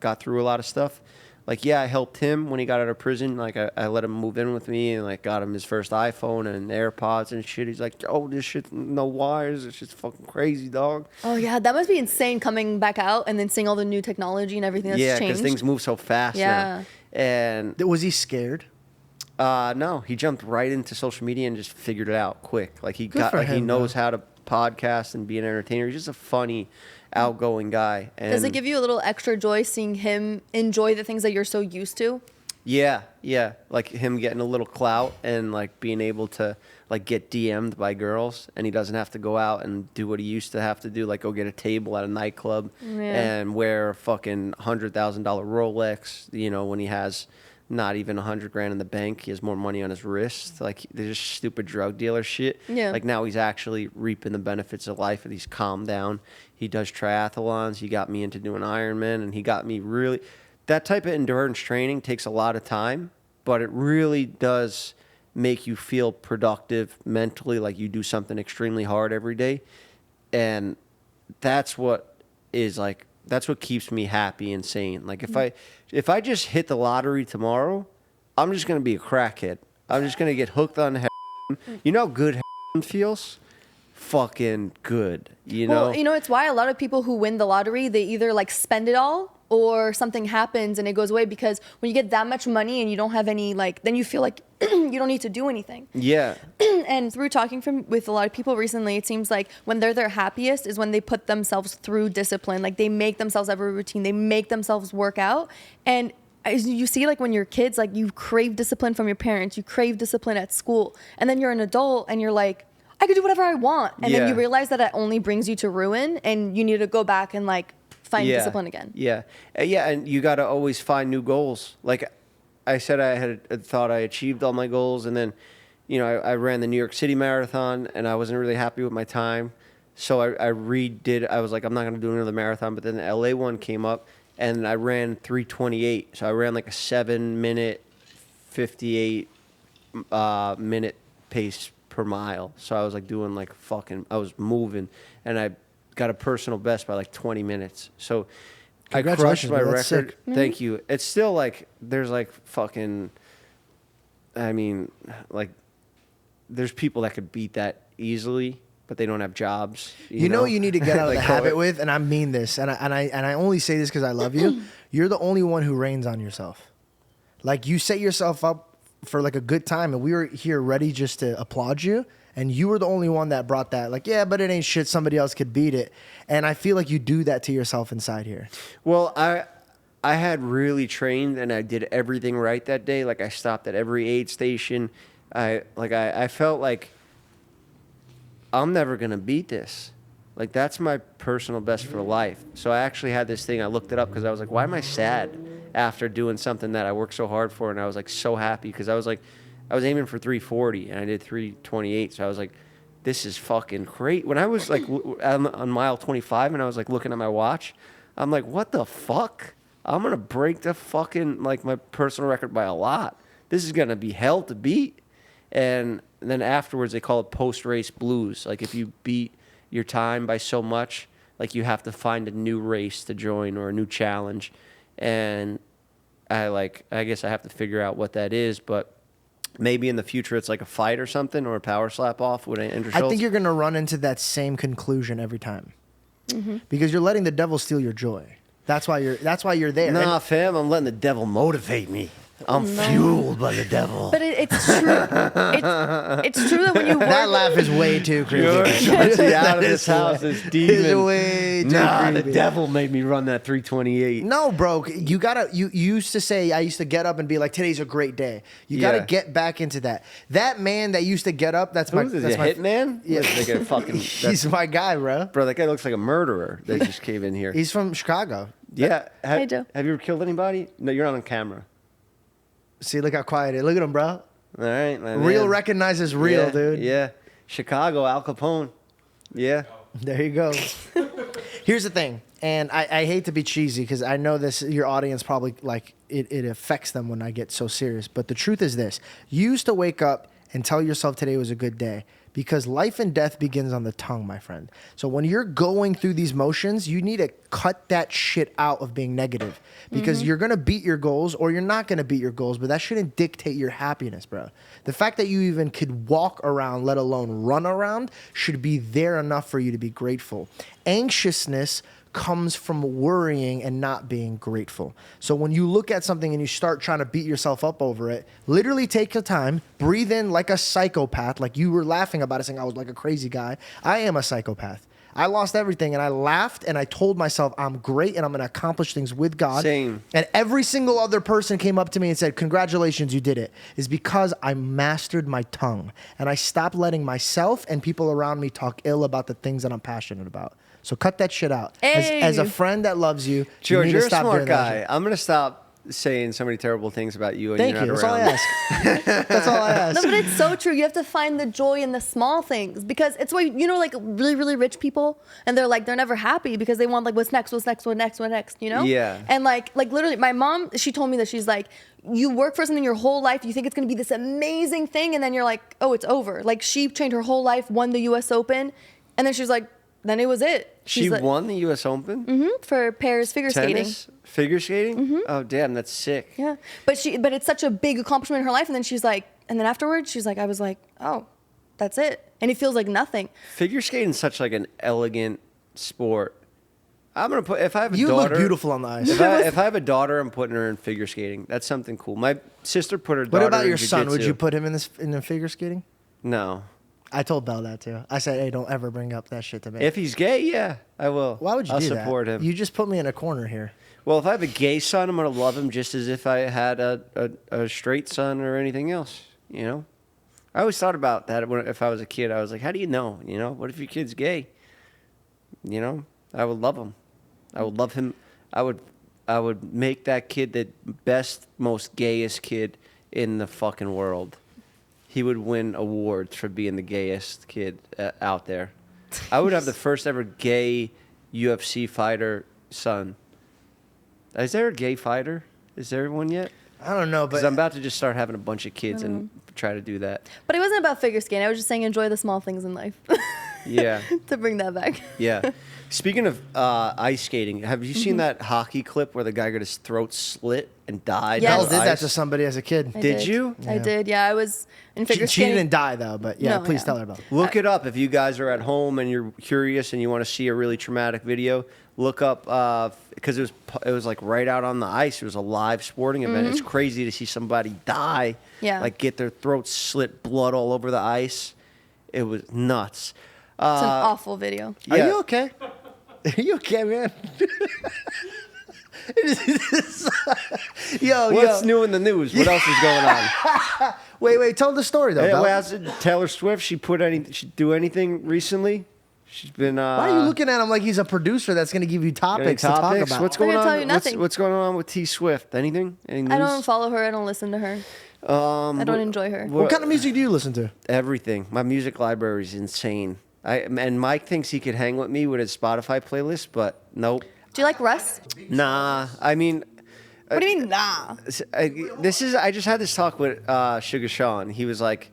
got through a lot of stuff. Like, yeah, I helped him when he got out of prison. Like, I let him move in with me and, like, got him his first iPhone and AirPods and shit. He's like, oh, this shit, no wires. This shit's fucking crazy, dog. Oh, yeah. That must be insane coming back out and then seeing all the new technology and everything that's changed. Yeah, because things move so fast now. And was he scared? No, he jumped right into social media and just figured it out quick. Like, he knows how to podcast and be an entertainer. He's just a funny, outgoing guy. And does it give you a little extra joy seeing him enjoy the things that you're so used to? Yeah, yeah. Like him getting a little clout and like being able to like get DM'd by girls, and he doesn't have to go out and do what he used to have to do, like go get a table at a nightclub and wear a fucking $100,000 Rolex. You know, when he has not even $100,000 in the bank, he has more money on his wrist. Like they're just stupid drug dealer shit. Yeah. Like now he's actually reaping the benefits of life, and he's calmed down. He does triathlons. He got me into doing Ironman, and he got me really. That type of endurance training takes a lot of time, but it really does make you feel productive mentally, like you do something extremely hard every day. And that's what keeps me happy and sane. Like if I just hit the lottery tomorrow, I'm just going to be a crackhead. I'm just going to get hooked on heroin. You know how good heroin feels? Fucking good, you know? Well, you know, it's why a lot of people who win the lottery, they either like spend it all or something happens and it goes away, because when you get that much money and you don't have any, like, then you feel like you don't need to do anything. Yeah. And through talking with a lot of people recently, it seems like when they're their happiest is when they put themselves through discipline. Like they make themselves have a routine, they make themselves work out. And as you see, like when you're kids, like you crave discipline from your parents, you crave discipline at school, and then you're an adult and you're like, I could do whatever I want. And then you realize that only brings you to ruin, and you need to go back and like find discipline again. Yeah. Yeah. And you got to always find new goals. Like I said, I had thought I achieved all my goals. And then, you know, I ran the New York City Marathon and I wasn't really happy with my time. So I redid, I was like, I'm not going to do another marathon. But then the LA one came up and I ran 3:28. So I ran like a 7-minute, 58 minute pace per mile. So I was like doing like I was moving, and I got a personal best by like 20 minutes. So I crushed my record. Sick. Thank you. It's still like, there's like fucking, I mean, like there's people that could beat that easily, but they don't have jobs. You know you need to get out of Like, the habit with, and I mean this, and I only say this because I love you. You're the only one who reigns on yourself. Like you set yourself up for like a good time, and we were here ready just to applaud you, and you were the only one that brought that. Like, yeah, but it ain't shit. Somebody else could beat it, and I feel like you do that to yourself inside here. Well, I had really trained, and I did everything right that day. Like I stopped at every aid station. I felt like I'm never gonna beat this. Like that's my personal best for life. So I actually had this thing. I looked it up because I was like, why am I sad after doing something that I worked so hard for? And I was like so happy because I was aiming for 3:40 and I did 3:28. So I was like, this is fucking great. When I was like on mile 25 and I was like looking at my watch, I'm like, what the fuck? I'm gonna break the fucking like my personal record by a lot. This is gonna be hell to beat. And then afterwards they call it post-race blues. Like if you beat your time by so much, like you have to find a new race to join or a new challenge. And I guess I have to figure out what that is, but maybe in the future it's like a fight or something, or a power slap off with Andrew Schulz. I think you're going to run into that same conclusion every time, because you're letting the devil steal your joy. That's why you're there. Nah, fam, I'm letting the devil motivate me. I'm fueled by the devil. But it's true. It's true that when you work, That laugh is way too creepy. Out of this house, this demon. It's way too The creepy. devil made me run that 3:28. No, bro. You used to say, I used to get up and be like, today's a great day. You got to get back into that. That man that used to get up, that's Who is this, a hitman? Yeah. Like a fucking, He's my guy, bro. bro, that guy looks like a murderer that just came in here. He's from Chicago. Yeah. Hey, Joe. Have you ever killed anybody? No, you're not on camera. See, look how quiet it is. Look at him, bro. All right, my Real man. recognizes real, Yeah, dude. Yeah. Chicago, Al Capone. Yeah. There you go. Here's the thing, and I hate to be cheesy because I know this, your audience probably like it affects them when I get so serious. But the truth is this: you used to wake up and tell yourself today was a good day, because life and death begins on the tongue, my friend. So when you're going through these motions, you need to cut that shit out of being negative, because you're going to beat your goals or you're not going to beat your goals, but that shouldn't dictate your happiness, bro. The fact that you even could walk around, let alone run around, should be there enough for you to be grateful. Anxiousness comes from worrying and not being grateful. So when you look at something and you start trying to beat yourself up over it, literally take the time, breathe in like a psychopath, like you were laughing about it, saying I was like a crazy guy. I am a psychopath. I lost everything, and I laughed, and I told myself I'm great, and I'm going to accomplish things with God. Same. And every single other person came up to me and said, congratulations, you did it. Is because I mastered my tongue, and I stopped letting myself and people around me talk ill about the things that I'm passionate about. So cut that shit out. Hey. As a friend that loves you, George, you need you're to a stop smart doing that guy. shit. I'm gonna stop saying so many terrible things about you. And Thank you're you. not That's all I around. ask. That's all I ask. No, but it's so true. You have to find the joy in the small things because it's why, you know, like really, really rich people and they're never happy because they want like, what's next, you know? Yeah. And like literally my mom, she told me that she's like, you work for something your whole life. You think it's going to be this amazing thing. And then you're like, oh, it's over. Like she trained her whole life, won the US Open. And then she's like, then it was it. She like, won the U.S. Open. for pairs figure skating. Tennis, figure skating. Oh, damn, that's sick. Yeah. But it's such a big accomplishment in her life. And then she's like, and then afterwards she's like, I was like, oh, that's it. And it feels like nothing. Figure skating's such like an elegant sport. I'm gonna put if I have a You daughter. look beautiful on the ice. If I have a daughter, I'm putting her in figure skating. That's something cool. My sister put her daughter. What about in your son? Would jiu-jitsu. you put him in the figure skating? No. I told Belle that too. I said, hey, don't ever bring up that shit to me. If he's gay, yeah, I will. Why would you I'll do support that? him. You just put me in a corner here. Well, if I have a gay son, I'm gonna love him just as if I had a straight son or anything else. You know, I always thought about that if I was a kid. I was like, how do you know? You know, what if your kid's gay? You know, I would love him. I would love him. I would make that kid the best, most gayest kid in the fucking world. He would win awards for being the gayest kid out there. I would have the first ever gay UFC fighter son. Is there a gay fighter? Is there one yet? I don't know, Because but I'm about to just start having a bunch of kids and try to do that. But it wasn't about figure skating. I was just saying enjoy the small things in life. Yeah. To bring that back. Yeah. Speaking of ice skating, have you seen that hockey clip where the guy got his throat slit and died? Yes. Belle on did that ice? to somebody as a kid. I Did you? I did. Yeah, I was in figure She skating. didn't die though, but yeah, No, please yeah. tell her about it. Look it up if you guys are at home and you're curious and you want to see a really traumatic video. Look up because it was like right out on the ice. It was a live sporting event. It's crazy to see somebody die. Yeah. Like get their throat slit, blood all over the ice. It was nuts. It's an awful video. Are Yeah. you okay? Are you okay, man? What's new in the news? What else is going on? Wait, tell the story though. Hey, Belle. Taylor Swift, she do anything recently? She's been. Why are you looking at him like he's a producer that's going to give you any topics to talk topics? about? What's I'm going gonna on? tell you nothing. What's going on with T Swift? Anything? Any news? I don't follow her. I don't listen to her. I don't enjoy her. What kind of music do you listen to? Everything. My music library is insane. And Mike thinks he could hang with me with his Spotify playlist, but nope. Do you like Russ? Nah. I mean, What do you mean, nah? I just had this talk with Sugar Sean. He was like,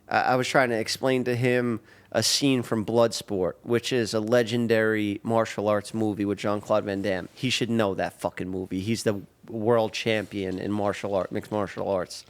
I was trying to explain to him a scene from Bloodsport, which is a legendary martial arts movie with Jean-Claude Van Damme. He should know that fucking movie. He's the world champion in mixed martial arts.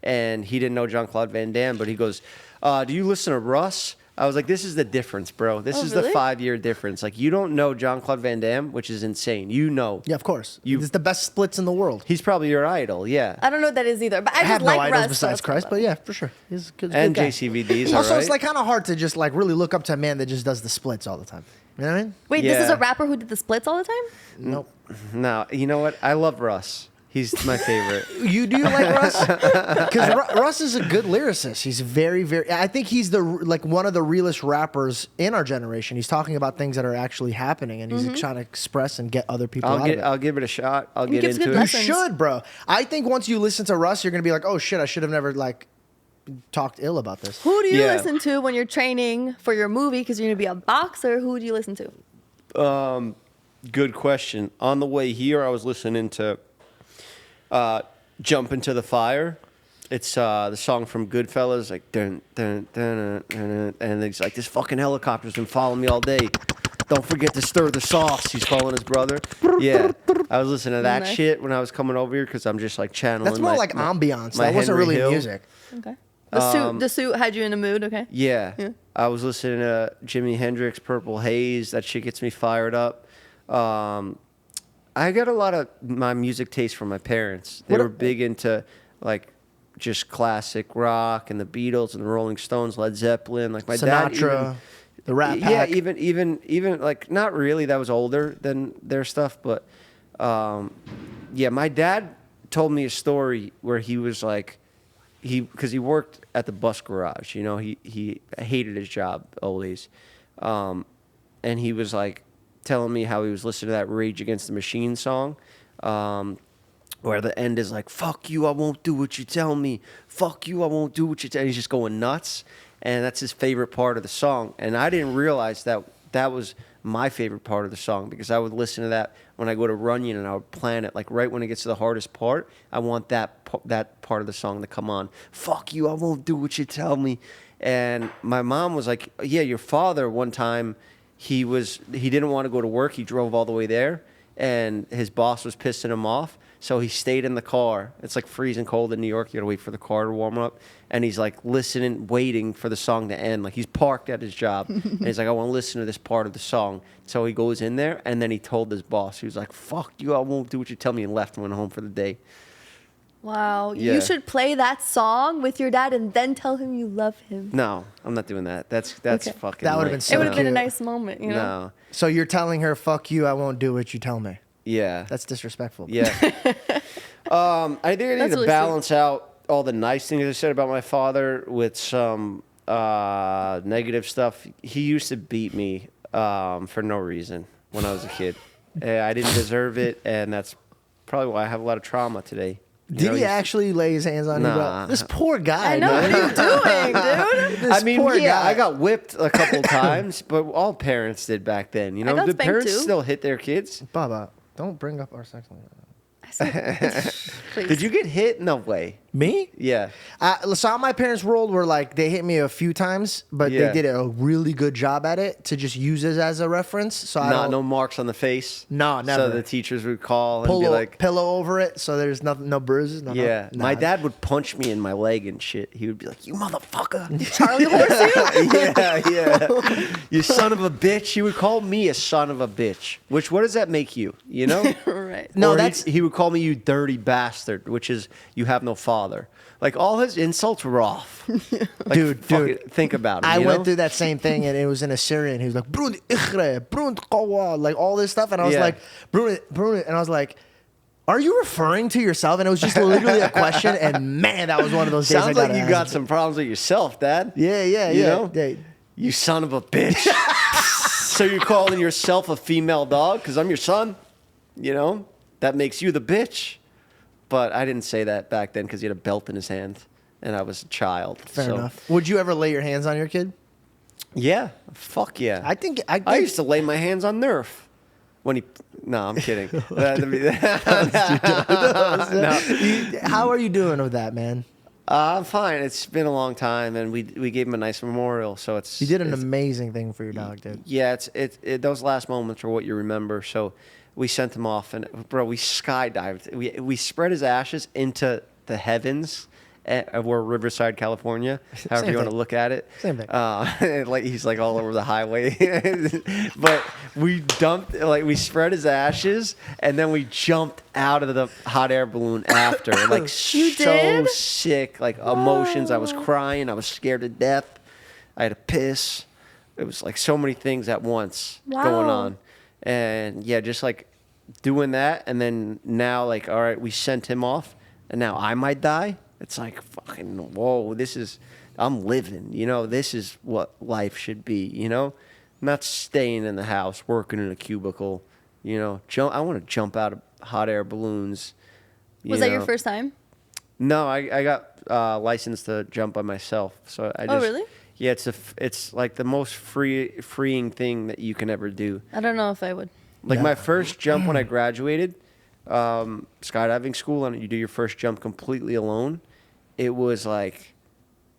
And he didn't know Jean-Claude Van Damme, but he goes, do you listen to Russ? I was like, this is the difference, bro. This Oh, is really? the 5-year difference. Like, you don't know Jean-Claude Van Damme, which is insane. You know. Yeah, of course. It's the best splits in the world. He's probably your idol, yeah. I don't know what that is either. But I I just have no like idols Russ. besides so Christ, that's but yeah, for sure. He's a good And guy. JCVD's, Also, all it's right? like kind of hard to just like really look up to a man that just does the splits all the time. You know what I mean? Wait, this is Yeah. a rapper who did the splits all the time? Nope. No, you know what? I love Russ. He's my favorite. You do like Russ? Because Russ is a good lyricist. He's very, very. I think he's one of the realest rappers in our generation. He's talking about things that are actually happening, and he's trying to express and get other people out of it. I'll give it a shot. I'll get gives into good it. You lessons. should, bro. I think once you listen to Russ, you're gonna be like, oh shit, I should have never like talked ill about this. Who do you Yeah. listen to when you're training for your movie? Because you're going to be a boxer. Who do you listen to? Good question. On the way here, I was listening to "Jump Into the Fire." It's the song from Goodfellas, like dun dun dun dun, dun, and it's like this fucking helicopter's been following me all day. Don't forget to stir the sauce. He's following his brother. Yeah, I was listening to that Nice. shit when I was coming over here because I'm just like channeling. That's more like ambiance. That wasn't Henry really Hill. music. Okay. The suit had you in a mood, okay? Yeah. Yeah. I was listening to Jimi Hendrix, Purple Haze. That shit gets me fired up. I got a lot of my music taste from my parents. They What- were big into like just classic rock and the Beatles and the Rolling Stones, Led Zeppelin. Like my dad. Sinatra. The Rat Yeah, Pack. even like not really. That was older than their stuff, but yeah, my dad told me a story where he was like, because he worked at the bus garage. You know, he hated his job always, and he was like telling me how he was listening to that Rage Against the Machine song. Where the end is like, fuck you, I won't do what you tell me. Fuck you, I won't do what you tell me. He's just going nuts. And that's his favorite part of the song. And I didn't realize that that was my favorite part of the song because I would listen to that when I go to Runyon and I would plan it. Like right when it gets to the hardest part, I want that part of the song to come on. Fuck you, I won't do what you tell me. And my mom was like, yeah, your father one time, he didn't want to go to work. He drove all the way there. And his boss was pissing him off. So he stayed in the car. It's like freezing cold in New York. You got to wait for the car to warm up. And he's like listening, waiting for the song to end. Like he's parked at his job. And he's like, I want to listen to this part of the song. So he goes in there. And then he told his boss, he was like, fuck you, I won't do what you tell me. And left and went home for the day. Wow. Yeah. You should play that song with your dad and then tell him you love him. No, I'm not doing that. That's Okay. fucking That would've lame. been so It would have been a cute. nice moment, you know? No. So you're telling her, fuck you, I won't do what you tell me. Yeah. That's disrespectful. Yeah. I think I need That's to really balance out all the nice things I said about my father with some negative stuff. He used to beat me for no reason when I was a kid. I didn't deserve it, and that's probably why I have a lot of trauma today. You Did know, he he's- actually lay his hands on you? Nah. Bro? This poor guy. I know. man. What are you doing, dude? This I mean, poor yeah, guy. I got whipped a couple times, but all parents did back then. You know, got did spanked parents too. still hit their kids? Baba, don't bring up our sex life. Please. Did you get hit? No way. Me? Yeah. So how my parents rolled were like they hit me a few times, but Yeah. they did a really good job at it to just use it as a reference. So I don't No marks on the face. No, never. So the teachers would call and pull be a like, pillow over it, so there's nothing, no bruises. No, yeah. no. My Nah. dad would punch me in my leg and shit. He would be like, "You motherfucker." Charlie horse you? Yeah. You son of a bitch. He would call me a son of a bitch. Which, what does that make you? You know? Right. No, Or that's he would call me you dirty bastard, which is you have no father. Like all his insults were off. Like, Dude, think about it. I you went know? through that same thing, and it was in Assyrian. He was like, "Brun ikhre, brun qawa," like all this stuff, and I was Yeah. like, "Brun, brun," and I was like, "Are you referring to yourself?" And it was just literally a question, and man, that was one of those days. I Sounds like you asked. got some problems with yourself, Dad. Yeah, yeah, You yeah. know? Yeah. You son of a bitch. So you're calling yourself a female dog because I'm your son? You know? That makes you the bitch. But I didn't say that back then because he had a belt in his hand and I was a child. Fair so. enough. Would you ever lay your hands on your kid? Yeah. Fuck yeah. I think I used to lay my hands on Nerf. When he... No, I'm kidding. How are you doing with that, man? I'm fine. It's been a long time, and we gave him a nice memorial, so it's... You did an it's- amazing thing for your dog, dude. Yeah, those last moments are what you remember. So we sent him off, and bro, we skydived. We spread his ashes into the heavens. We're Riverside, California. However Same you want to thing. look at it. Same thing. Like he's like all over the highway, but we we spread his ashes, and then we jumped out of the hot air balloon after. Like You so did? sick, like emotions. I was crying. I was scared to death. I had to piss. It was like so many things at once going Wow. on. And yeah, just like doing that. And then now like, all right, we sent him off and now I might die. It's like, fucking, whoa, I'm living, you know, this is what life should be, you know, not staying in the house, working in a cubicle, you know, I want to jump out of hot air balloons. Was that your first time? No, I got licensed to jump by myself. So I just, really? Yeah, it's like the most freeing thing that you can ever do. I don't know if I would. Like my first jump when I graduated skydiving school, and you do your first jump completely alone. It was like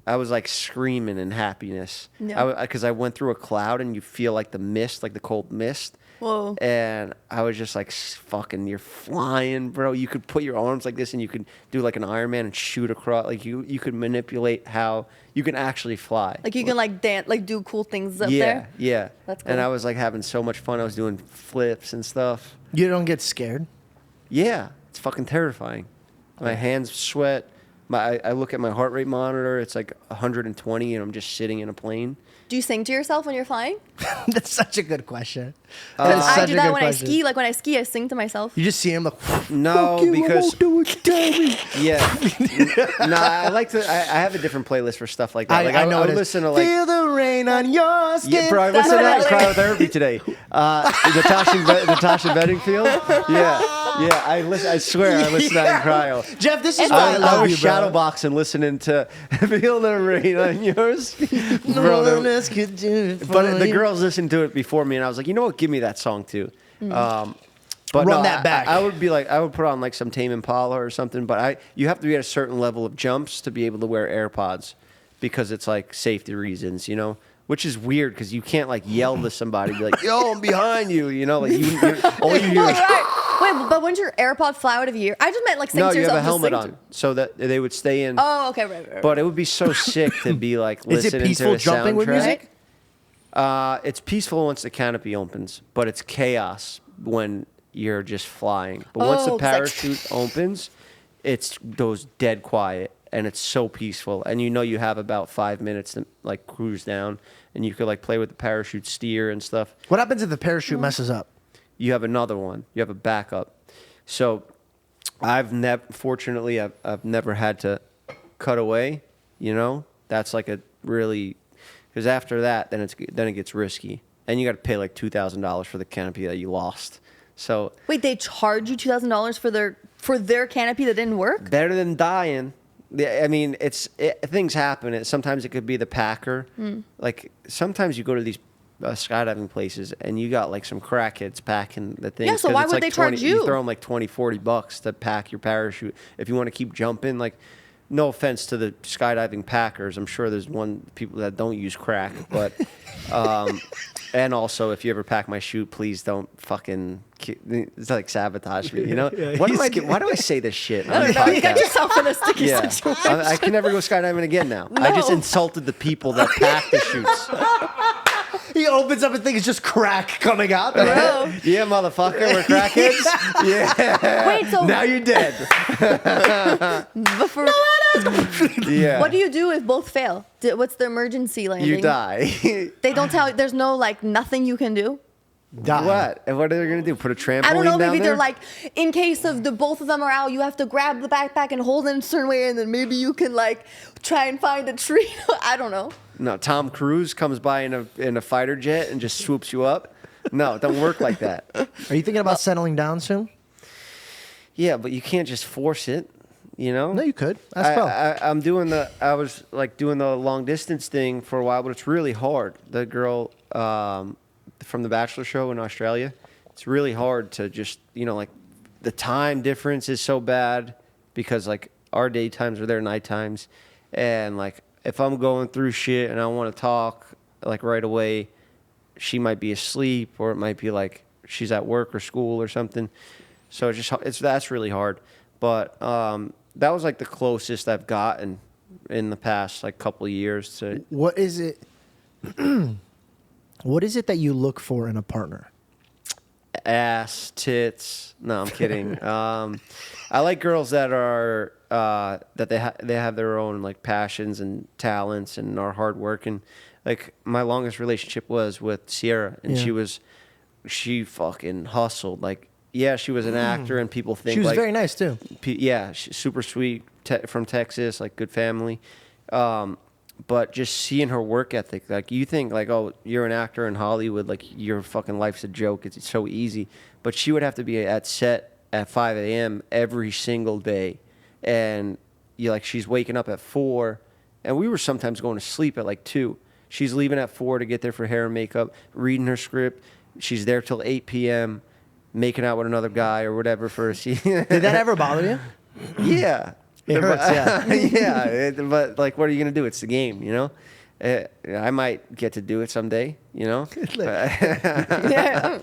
I was like screaming in happiness. Yeah. Because I went through a cloud, and you feel like the mist, like the cold mist. Whoa. And I was just like, fucking, you're flying, bro. You could put your arms like this and you could do like an Iron Man and shoot across. Like you could manipulate how you can actually fly. Like you can like dance, like do cool things up yeah, there. yeah. That's And cool. I was like having so much fun. I was doing flips and stuff. You don't get scared? Yeah, it's fucking terrifying. My hands sweat. I look at my heart rate monitor. It's like 120, and I'm just sitting in a plane. Do you sing to yourself when you're flying? That's such a good question. I do that when I ski. Like when I ski, I sing to myself. You just see him like, No, "Fuck you, I because won't do what you tell me." yeah, no, I like to. I have a different playlist for stuff like that. Like I know I it would is. listen to like. Feel the rain on your skin. Yeah, bro, I listened to that in Definitely. cryotherapy today. Natasha Bedingfield. Yeah. I swear I listened to that in cryo. Jeff, this is why I I love was you, bro. shadowboxing, listening to "Feel the Rain on Yours." No Bro, one else could do it but for the you. girls listened to it before me, and I was like, you know what? Give me that song too. But Run no, that back. I would be like, I would put on like some Tame Impala or something. But you have to be at a certain level of jumps to be able to wear AirPods, because it's like safety reasons, you know. Which is weird because you can't like yell to somebody, be like, "Yo, I'm behind you," you know. Like all you hear is. Wait, but when's your AirPod fly out of your ear? I just meant like sing No, to you have yourself. a just helmet sing on so that they would stay in. Oh, okay, right. But it would be so sick to be like Is it listening peaceful to a jumping with soundtrack. music? It's peaceful once the canopy opens, but it's chaos when you're just flying. But once the Oh, 'cause like- parachute opens, it's goes dead quiet, and it's so peaceful. And you know you have about 5 minutes to like cruise down, and you could like play with the parachute, steer and stuff. What happens if the parachute messes up? You have another one. You have a backup. So I've never had to cut away. You know, that's like a really, because after that, then it gets risky, and you got to pay like $2,000 for the canopy that you lost. So Wait, they charge you $2,000 for their canopy that didn't work? better than dying. I mean, things happen. Sometimes it could be the packer. Like sometimes you go to these skydiving places and you got like some crackheads packing the things. Yeah, so 'cause why it's would like they charge 20 you? You throw them like $20-$40 to pack your parachute if you want to keep jumping. Like, no offense to the skydiving packers, I'm sure there's people that don't use crack, but and also if you ever pack my chute, please don't fucking it's like sabotage me. You know why do I say this shit? I don't know. You got yourself in a sticky Yeah, situation. I can never go skydiving again now. I just No. insulted the people that pack the chutes. He opens up and thinks it's just crack coming out. They're like, Bro. Yeah, motherfucker, we're crackheads. Yeah. Wait, so Now you're dead. but for, Yeah. what do you do if both fail? What's the emergency landing? You die. They don't tell you. There's no like nothing you can do. Die. What? And what are they gonna do? Put a trampoline I don't know. down Maybe there? they're like, in case of the both of them are out, you have to grab the backpack and hold it in a certain way, and then maybe you can like try and find a tree. I don't know. No, Tom Cruise comes by in a fighter jet and just swoops you up. No, it don't work like that. Are you thinking about settling down soon? Yeah, but you can't just force it. You know? No, you could. That's pro. I was like doing the long distance thing for a while, but it's really hard. The girl from the Bachelor show in Australia, it's really hard to just, you know, like the time difference is so bad because like our daytimes are their night times. And like if I'm going through shit and I want to talk like right away, she might be asleep, or it might be like she's at work or school or something. So that's really hard. But that was like the closest I've gotten in the past like couple of years to. What is it? What is it that you look for in a partner? Ass, tits. No, I'm kidding. I like girls that are that they have their own like passions and talents and are hardworking. Like my longest relationship was with Sierra, and Yeah. she fucking hustled. Like, yeah, she was an actor, and people think She was like, very nice too. yeah, she's super sweet, from Texas, like good family. But just seeing her work ethic, like you think like, oh, you're an actor in Hollywood, like your fucking life's a joke. It's so easy. But she would have to be at set at 5 a.m. every single day. And she's waking up at 4, and we were sometimes going to sleep at like 2. She's leaving at 4 to get there for hair and makeup, reading her script. She's there till 8 p.m., making out with another guy or whatever for a scene. Did that ever bother you? Yeah. It hurts, yeah. Yeah, but like, what are you gonna do? It's the game, you know. I might get to do it someday, you know. Yeah.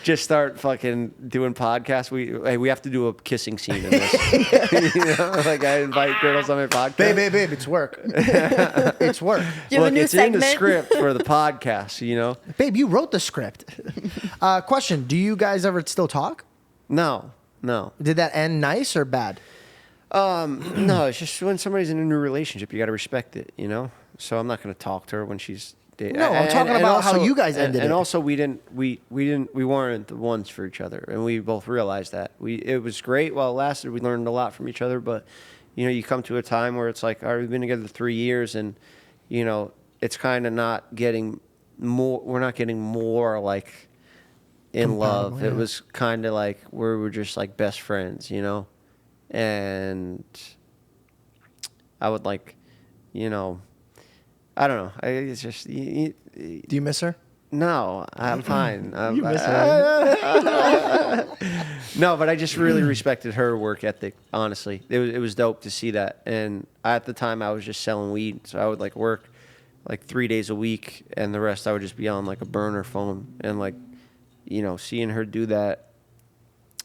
Just start fucking doing podcasts. We have to do a kissing scene in this. You know, like I invite girls on my podcast. Babe, it's work. It's work. You have Look, a new it's in the segment? script for the podcast, you know. Babe, you wrote the script. Question: do you guys ever still talk? No. Did that end nice or bad? No, it's just when somebody's in a new relationship, you got to respect it, you know? So I'm not going to talk to her when she's dating. No, I'm talking about how you guys ended it. And also we weren't the ones for each other. And we both realized that. It was great while it lasted. We learned a lot from each other, but you know, you come to a time where it's like, all right, we've been together 3 years and you know, it's kind of not getting more, we're not getting more like in love. Yeah. It was kind of like we were just like best friends, you know? And I would like, you know, I don't know. It's just. Do you miss her? No, I'm fine. You miss her. No, but I just really respected her work ethic. Honestly, it was dope to see that. And at the time, I was just selling weed, so I would like work like 3 days a week, and the rest I would just be on like a burner phone. And like, you know, seeing her do that.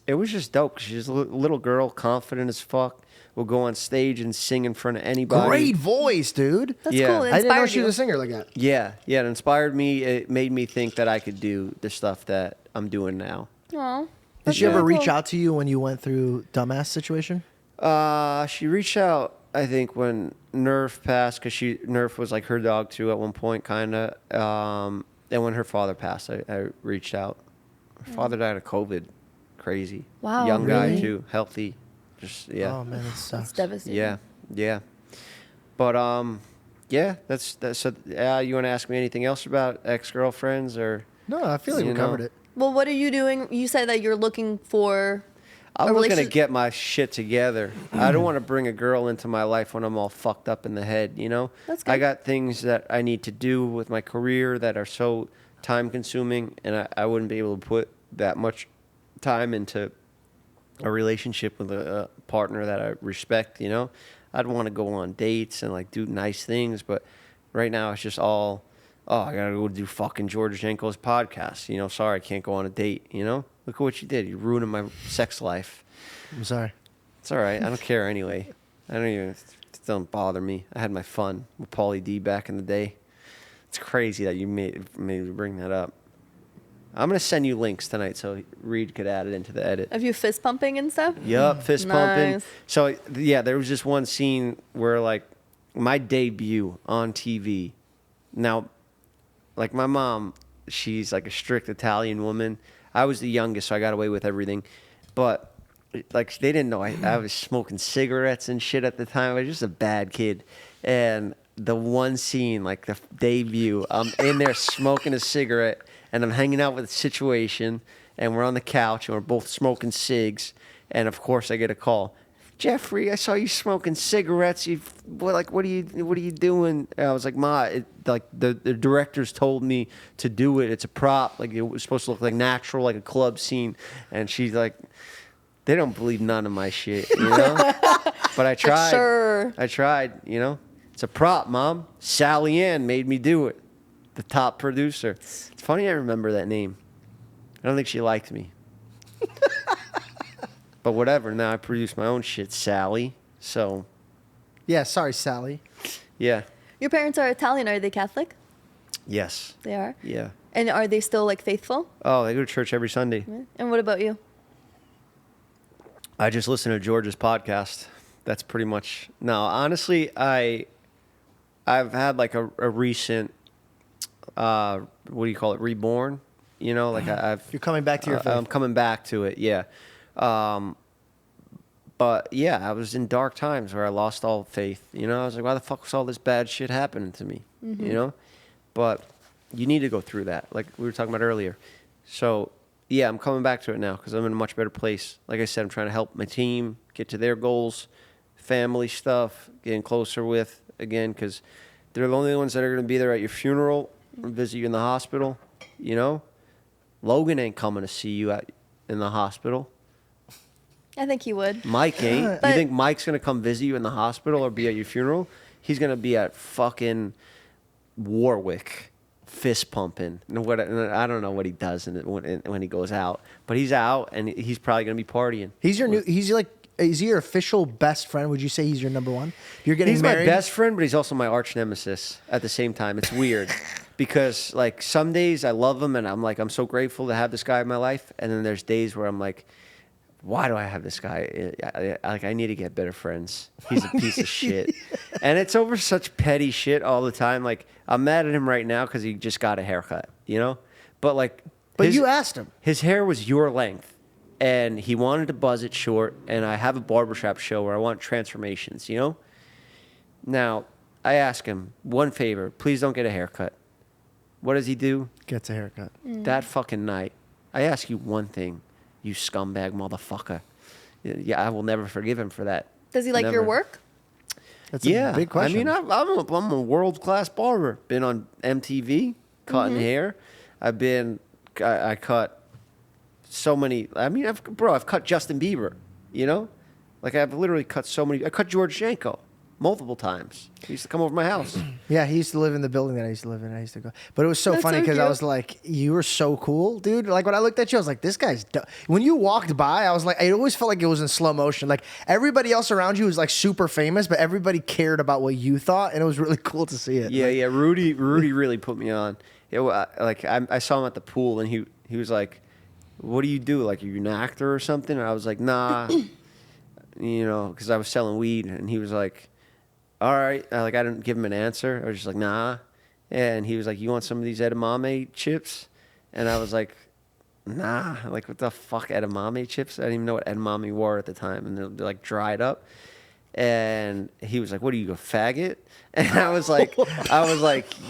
It was just dope. She's a little girl, confident as fuck. Will go on stage and sing in front of anybody. Great voice, dude. That's Yeah. cool. It I didn't know inspired she was you. a singer like that. Yeah, it inspired me. It made me think that I could do the stuff that I'm doing now. Aw, Did she ever really reach cool. out to you when you went through dumbass situation? She reached out, I think, when Nerf passed, because Nerf was like her dog too at one point, kind of. And when her father passed, I reached out. Her father died of COVID. Crazy. Wow, Young guy really? too, healthy. Just yeah. Oh man, that sucks. It's devastating. Yeah. But yeah, that's so. You want to ask me anything else about ex-girlfriends or? No, I feel like we You know. covered it. Well, what are you doing? You said that you're looking for I'm a looking to relationship. get my shit together. I don't want to bring a girl into my life when I'm all fucked up in the head, you know? That's I good. got things that I need to do with my career that are so time consuming, and I wouldn't be able to put that much time into a relationship with a partner that I respect, you know? I'd want to go on dates and like do nice things, but right now it's just all, oh, I gotta go do fucking George Janko's podcast. You know, sorry, I can't go on a date, you know? Look at what you did. You're ruining my sex life. I'm sorry. It's all right. I don't care anyway. It doesn't bother me. I had my fun with Paulie D back in the day. It's crazy that you made me bring that up. I'm going to send you links tonight so Reed could add it into the edit. Of you fist pumping and stuff? Yup, fist pumping. Nice. So, yeah, there was just one scene where, like, my debut on TV. Now, like, my mom, she's, like, a strict Italian woman. I was the youngest, so I got away with everything. But, like, they didn't know I was smoking cigarettes and shit at the time. I was just a bad kid. And the one scene, like, the debut, I'm in there smoking a cigarette, and I'm hanging out with a situation, and we're on the couch, and we're both smoking cigs, and of course I get a call. Jeffrey, I saw you smoking cigarettes. What are you doing? And I was like, Ma, the directors told me to do it. It's a prop. Like, it was supposed to look like natural, like a club scene. And she's like, they don't believe none of my shit, you know? But I tried. Sure. I tried, you know? It's a prop, Mom. Sally Ann made me do it. The top producer. It's funny I remember that name. I don't think she liked me. But whatever. Now I produce my own shit, Sally. So, Yeah, sorry, Sally. yeah. Your parents are Italian. Are they Catholic? Yes. They are. Yeah. And are they still like faithful? Oh, they go to church every Sunday. And what about you? I just listen to George's podcast. That's pretty much. No, honestly, I've had like a recent, what do you call it, reborn? You know, like You're coming back to your faith. I'm coming back to it, yeah. But yeah, I was in dark times where I lost all faith. You know, I was like, why the fuck was all this bad shit happening to me? You know? But you need to go through that, like we were talking about earlier. So yeah, I'm coming back to it now because I'm in a much better place. Like I said, I'm trying to help my team get to their goals, family stuff, getting closer with, again, because they're the only ones that are going to be there at your funeral or visit you in the hospital, you know? Logan ain't coming to see you in the hospital. I think he would. Mike ain't. You But- think Mike's going to come visit you in the hospital or be at your funeral? He's going to be at fucking Warwick fist pumping. And I don't know what he does when he goes out. But he's out, and he's probably going to be partying. Is he your official best friend? Would you say he's your number one? You're getting He's married? my best friend, but he's also my arch nemesis at the same time. It's weird because like some days I love him and I'm so grateful to have this guy in my life, and then there's days where I'm like, why do I have this guy? I need to get better friends. He's a piece of shit. And it's over such petty shit all the time. Like, I'm mad at him right now because he just got a haircut, you know? But, like... But you asked him. His hair was your length. And he wanted to buzz it short. And I have a barbershop show where I want transformations, you know? Now, I ask him, one favor. Please don't get a haircut. What does he do? Gets a haircut. That fucking night, I ask you one thing. You scumbag motherfucker. Yeah, I will never forgive him for that. Does he like your Never. work? That's a big question. I mean, I'm a world-class barber. Been on MTV, cutting hair. I cut so many. I mean, I've cut Justin Bieber, you know? Like, I've literally cut so many. I cut George Janko multiple times. He used to come over to my house. Yeah, he used to live in the building that I used to live in. I used to go. But it was so That's funny so because I cute. was like, you were so cool, dude. Like, when I looked at you, I was like, this guy's when you walked by, I was like, I always felt like it was in slow motion. Like, everybody else around you was like super famous, but everybody cared about what you thought, and it was really cool to see it. Yeah, Like, yeah. Rudy really put me on. I saw him at the pool, and he was like, "What do you do? Like, are you an actor or something?" And I was like, "Nah," you know, because I was selling weed, and he was like, "All right." I didn't give him an answer. I was just like, "Nah," and he was like, "You want some of these edamame chips?" And I was like, "Nah." Like, what the fuck, edamame chips? I didn't even know what edamame were at the time, and they're like dried up. And he was like, "What are you, a faggot?" And I was like,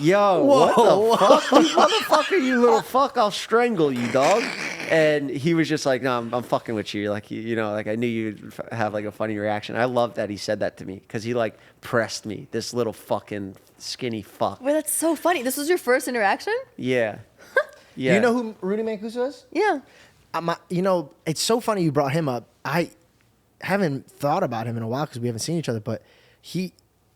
"Yo, what the fuck, you motherfucker, you little fuck! I'll strangle you, dog." And he was just like, "No, I'm fucking with you. Like, you know, like I knew you'd have like a funny reaction." I love that he said that to me because he like pressed me, this little fucking skinny fuck. Wait, that's so funny. This was your first interaction? Yeah, Do yeah. you know who Rudy Mancuso is? Yeah. You know, it's so funny you brought him up. I haven't thought about him in a while because we haven't seen each other. But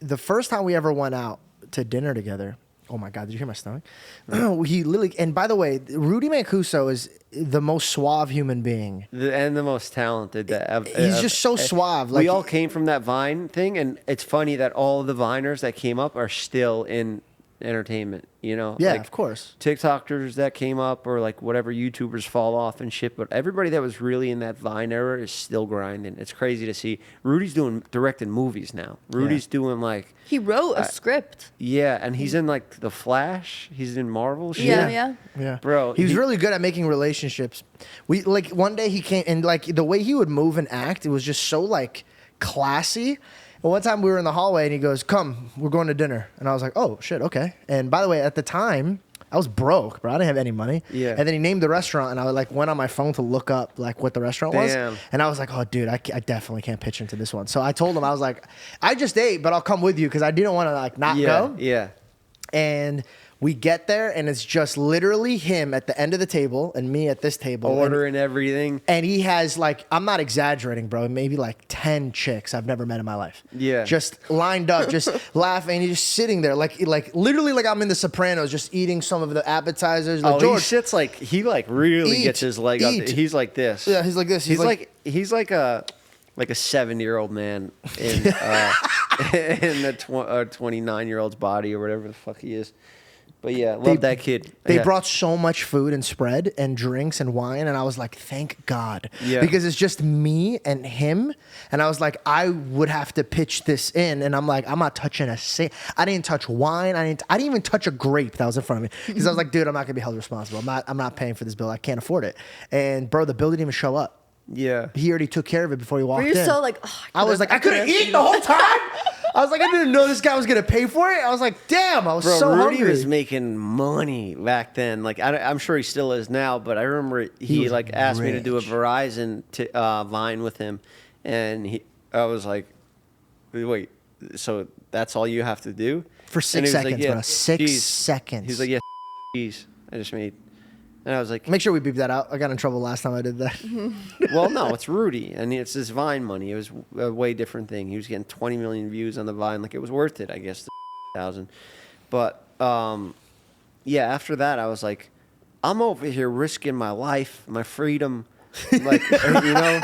the first time we ever went out to dinner together. Oh my God! Did you hear my stomach? He literally. And by the way, Rudy Mancuso is the most suave human being. And the most talented. He's just so suave. We all came from that Vine thing, and it's funny that all of the Viners that came up are still in entertainment, you know? Yeah, like of course. TikTokers that came up, or like whatever YouTubers fall off and shit, but everybody that was really in that Vine era is still grinding. It's crazy to see. Rudy's directing movies now. Rudy's doing like... He wrote a script. Yeah, and he's in like The Flash. He's in Marvel shit. Yeah. Bro, he was really good at making relationships. We like one day he came and like the way he would move and act, it was just so like classy. And one time we were in the hallway and he goes, "Come, we're going to dinner." And I was like, "Oh shit, okay." And by the way, at the time, I was broke, bro. I didn't have any money. Yeah. And then he named the restaurant, and I like went on my phone to look up like what the restaurant was. And I was like, "Oh, dude, I definitely can't pitch into this one." So I told him, I was like, "I just ate, but I'll come with you because I didn't want to like not go." Yeah. And we get there, and it's just literally him at the end of the table and me at this table. Ordering everything. And he has, like, I'm not exaggerating, bro, maybe like 10 chicks I've never met in my life. Yeah. Just lined up, just laughing. He's just sitting there, like literally like I'm in The Sopranos, just eating some of the appetizers. Like, Oh, George, he sits like, he like really Eat, gets his leg up. eat. He's like this. Yeah, he's like this. He's like a 70-year-old man in in a 29-year-old's body or whatever the fuck he is. But yeah, love that kid. They Yeah. brought so much food and spread and drinks and wine, and I was like, thank God. Yeah. Because it's just me and him, and I was like, I would have to pitch this in, and I'm like, I'm not touching I didn't touch wine. I didn't even touch a grape that was in front of me because I was like, dude, I'm not gonna be held responsible. I'm not paying for this bill. I can't afford it. And bro, the bill didn't even show up. Yeah. He already took care of it before he walked Were you in. so like, I was like, I couldn't eat the whole time. I was like, I didn't know this guy was gonna pay for it. I was like, damn, I was Bro, so Rudy hungry. was making money back then. Like I'm sure he still is now, but I remember he was like asked me to do a rich. Verizon Vine with him, and I was like, wait, so that's all you have to do For And 6 he was seconds, like, yeah, bro. 6 geez. seconds. He's like, yeah, geez, I just made, and I was like, Make sure we beep that out. I got in trouble last time I did that. well, no, it's Rudy, and it's his Vine money. It was a way different thing. He was getting 20 million views on the Vine, like it was worth it, I guess, the 1,000. But yeah, after that, I was like, I'm over here risking my life, my freedom, like you know,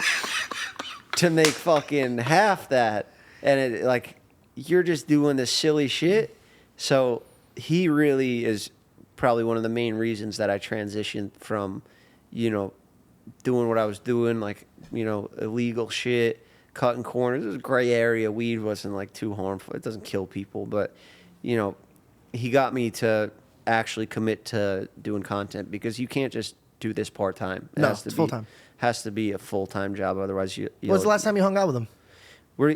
to make fucking half that, and it like you're just doing this silly shit. So he really is probably one of the main reasons that I transitioned from, you know, doing what I was doing, like, you know, illegal shit, cutting corners. It was a gray area. Weed wasn't like too harmful. It doesn't kill people, but, you know, he got me to actually commit to doing content because you can't just do this part time. No, it's full time. Has to be a full time job. Otherwise, When's the last time you hung out with him?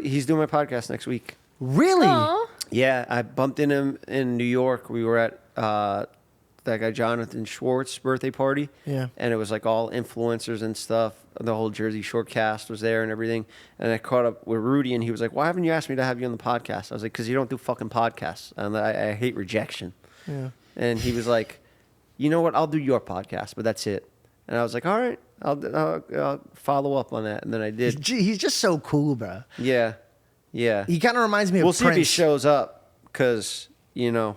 He's doing my podcast next week. Really? Aw. Yeah, I bumped into him in New York. We were at that guy Jonathan Schwartz's birthday party. Yeah. And it was like all influencers and stuff. The whole Jersey Shore cast was there and everything. And I caught up with Rudy, and he was like, "Why haven't you asked me to have you on the podcast?" I was like, "Because you don't do fucking podcasts, and I hate rejection." Yeah. And he was like, "You know what? I'll do your podcast, but that's it." And I was like, "All right, I'll follow up on that." And then I did. He's just so cool, bro. Yeah. Yeah. He kind of reminds me of We'll see if he Prince. shows up because, you know,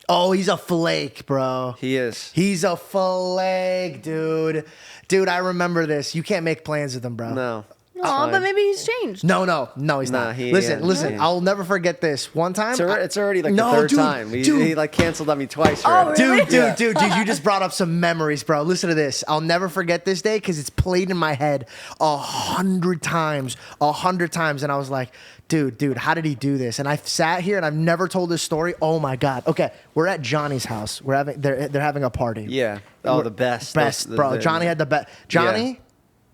Oh, he's a flake, bro. he is. He's a flake, dude. Dude, I remember this. You can't make plans with him, bro. No. Aw, but maybe he's changed. No, he's Nah, not. he Listen, hasn't changed. I'll never forget this. One time, It's already like No, the third dude, time. He dude. like canceled on me twice Oh, already. really? Dude, you just brought up some memories, bro. Listen to this. I'll never forget this day because it's played in my head 100 times. 100 times. And I was like, dude, how did he do this? And I sat here and I've never told this story. Oh my God. Okay, we're at Johnny's house. They're having a party. Yeah. Oh, the best. Best, bro. Johnny had the best. Johnny. Yeah.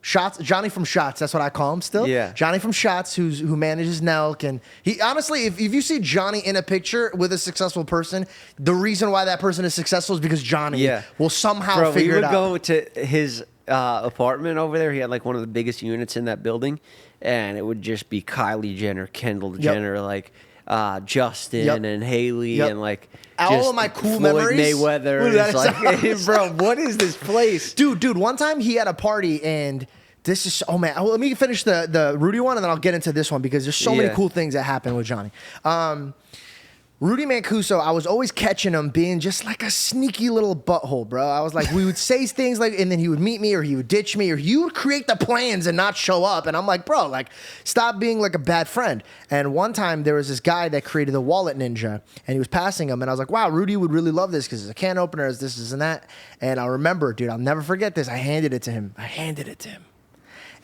Shots, Johnny from Shots, that's what I call him still. Yeah. Johnny from Shots, who manages Nelk, and he honestly, if you see Johnny in a picture with a successful person, the reason why that person is successful is because Johnny will somehow Bro, figure we it would out. go to his apartment over there. He had like one of the biggest units in that building, and it would just be Kylie Jenner, Kendall Jenner, like Justin and Haley, and like all just of my cool Floyd memories. Mayweather. Dude, that It's like, is- bro, what is this place? Dude, one time he had a party and this is, oh man, let me finish the Rudy one and then I'll get into this one because there's so many cool things that happen with Johnny. Rudy Mancuso, I was always catching him being just like a sneaky little butthole, bro. I was like, we would say things like, and then he would meet me or he would ditch me or he would create the plans and not show up. And I'm like, bro, like, stop being like a bad friend. And one time there was this guy that created the wallet ninja and he was passing him. And I was like, wow, Rudy would really love this because it's a can opener, it's this and that. And I remember, dude, I'll never forget this. I handed it to him.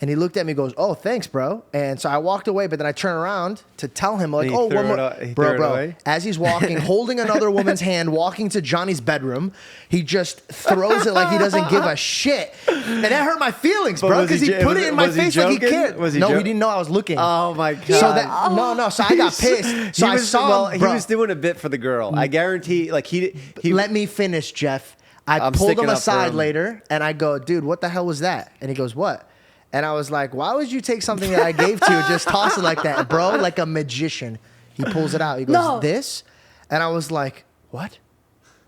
And he looked at me and goes, oh, thanks, bro. And so I walked away, but then I turned around to tell him, like, And he oh, threw one it more. a- he threw it Bro, away? as he's walking, holding another woman's hand, walking to Johnny's bedroom, he just throws it like he doesn't give a shit. And that hurt my feelings, But bro, was he because he jo- put was- it in my was he face like he joking? cared. Was he No, he joking? didn't know I was looking. Oh my god! So that, no, so I got pissed. So I saw him, bro. He was doing a bit for the girl. I guarantee, like he. Let me finish, Jeff. I I'm pulled sticking him up for aside him. later, and I go, dude, what the hell was that? And he goes, what? And I was like, why would you take something that I gave to you and just toss it like that? Bro, like a magician. He pulls it out. He goes, No. this? And I was like, what?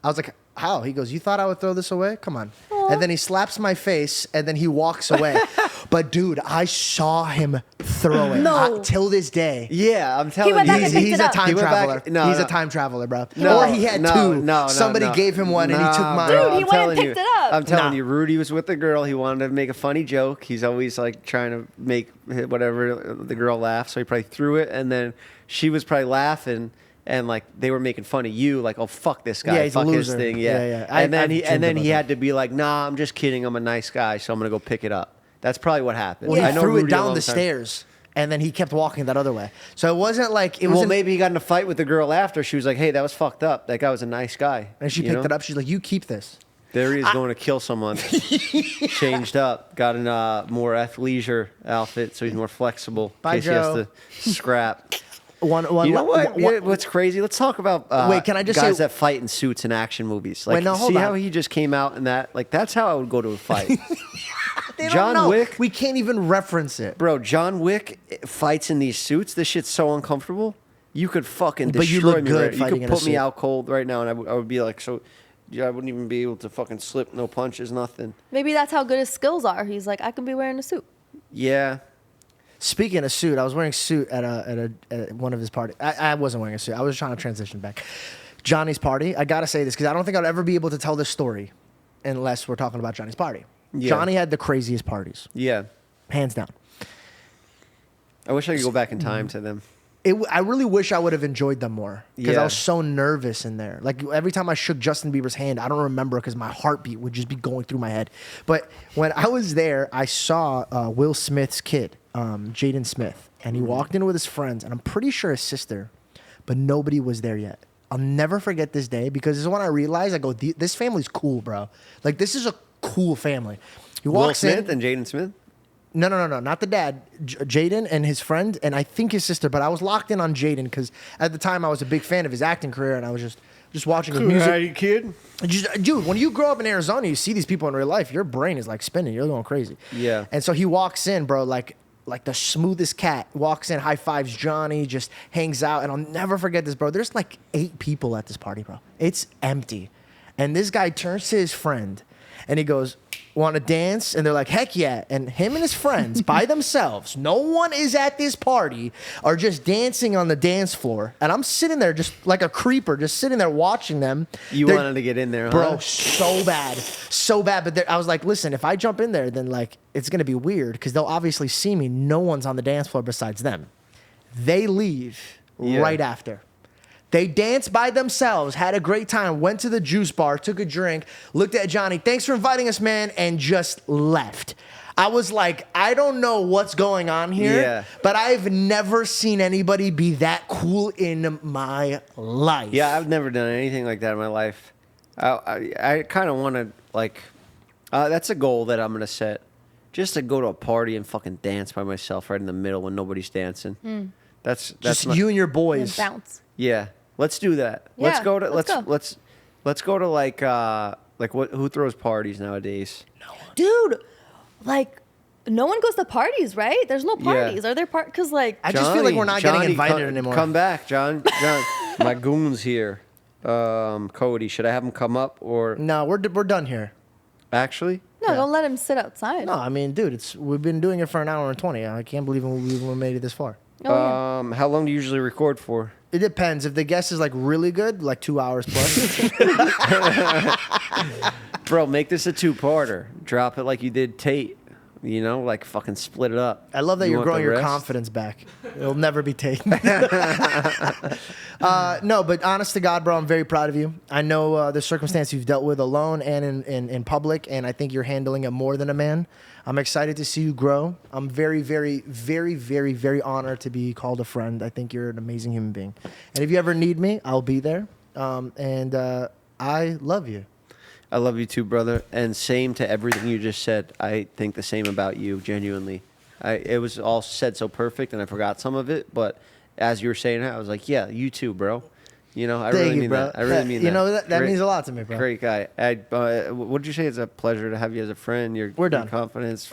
I was like, how? He goes, you thought I would throw this away? Come on. And then he slaps my face, and then he walks away. But, dude, I saw him throw it. No. Till this day. Yeah, I'm telling went you. back and picked He's it a up. time He went back- traveler. no, He's no. a time traveler, bro. No, Or he had two. Somebody gave him one and he took mine. Dude, he I'm went and telling picked you, it up. I'm telling Nah. you, Rudy was with the girl. He wanted to make a funny joke. He's always like trying to make whatever the girl laugh. So he probably threw it, and then she was probably laughing, and like they were making fun of you, like, oh fuck this guy, Yeah, he's a fuck his loser. thing, Yeah. And then I've he dreamed about had to be like, nah, I'm just kidding. I'm a nice guy, so I'm gonna go pick it up. That's probably what happened. Well, I he know threw Rudy it a down long the time. stairs, and then he kept walking that other way. So it wasn't like it was. Well, maybe he got in a fight with the girl after. She was like, hey, that was fucked up. That guy was a nice guy. And she You picked know? it up. She's like, "You keep this." There he is going to kill someone. Changed up, got in a more athleisure outfit, so he's more flexible. In Bye, case Joe. he has to scrap. One. You know what? one- What's crazy? Let's talk about Wait, can I just guys say- that fight in suits in action movies. Like, Wait, no, hold see on. how he just came out in that? Like, that's how I would go to a fight. They don't John know. Wick? We can't even reference it. Bro, John Wick fights in these suits. This shit's so uncomfortable. You could fucking But you destroy look me. good Right? You fighting could in a put me suit. out cold right now, and I would be like, so. Yeah, I wouldn't even be able to fucking slip, no punches, nothing. Maybe that's how good his skills are. He's like, I can be wearing a suit. Yeah. Speaking of suit, I was wearing a suit at one of his parties. I wasn't wearing a suit. I was trying to transition back. Johnny's party. I gotta say this because I don't think I'll ever be able to tell this story unless we're talking about Johnny's party. Yeah. Johnny had the craziest parties, Yeah. hands down. I wish I could go back in time to them. I really wish I would have enjoyed them more because I Yeah. was so nervous in there. Like every time I shook Justin Bieber's hand, I don't remember because my heartbeat would just be going through my head. But when I was there, I saw Will Smith's kid, Jaden Smith, and he walked in with his friends, and I'm pretty sure his sister, but nobody was there yet. I'll never forget this day because this is when I realized, I go, this family's cool, bro. Like this is a cool family. He Will walks Smith in. and Jaden Smith? No, not the dad. Jaden and his friend, and I think his sister. But I was locked in on Jaden because at the time I was a big fan of his acting career, and I was just watching his music. Kid? Dude, when you grow up in Arizona, you see these people in real life. Your brain is like spinning. You're going crazy. Yeah. And so he walks in, bro, like the smoothest cat. Walks in, high fives Johnny, just hangs out, and I'll never forget this, bro. There's like 8 people at this party, bro. It's empty, and this guy turns to his friend, and he goes, "Want to dance?" And they're like, "Heck yeah!" And him and his friends by themselves, no one is at this party, are just dancing on the dance floor. And I'm sitting there just like a creeper, just sitting there watching them. You They're- wanted to get in there, huh? Bro, so bad. So bad. But I was like, listen, if I jump in there, then like it's going to be weird because they'll obviously see me. No one's on the dance floor besides them. They leave Yeah. right after. They danced by themselves, had a great time, went to the juice bar, took a drink, looked at Johnny, thanks for inviting us, man, and just left. I was like, I don't know what's going on here, Yeah. but I've never seen anybody be that cool in my life. Yeah, I've never done anything like that in my life. I kind of want to, like, that's a goal that I'm going to set. Just to go to a party and fucking dance by myself right in the middle when nobody's dancing. That's Just my, you and your And boys. bounce. Yeah, let's do that. Let's Yeah, go to let's go. let's go to like what who throws parties nowadays? Dude, like, no one goes to parties, right? There's no Yeah. parties. Are there parties? Because, like, I just feel like we're not getting invited come, anymore. Come back, John. My goon's here. Cody, should I have him come up or No, we're done here. actually? no, don't let him sit outside. No, I mean, dude, we've been doing it for an hour and 20. I can't believe we made it this far. Oh, yeah. How long do you usually record for? It depends. If the guest is like really good, like 2 hours plus. Bro, make this a 2-parter. Drop it like you did Tate. You know, like fucking split it up. I love that You you're want growing the your rest? confidence back. It'll never be taken. No, but honest to God, bro, I'm very proud of you. I know the circumstance you've dealt with alone and in public, and I think you're handling it more than a man. I'm excited to see you grow. I'm very, very, very, very, very honored to be called a friend. I think you're an amazing human being. And if you ever need me, I'll be there. I love you. I love you too, brother. And same to everything you just said. I think the same about you, genuinely. It was all said so perfect, and I forgot some of it. But as you were saying it, I was like, yeah, you too, bro. You know, I Thank really you, mean bro. that. I really mean that. You know, that Great- means a lot to me, bro. Great guy. What did you say? It's a pleasure to have you as a friend. Your We're done. Your confidence.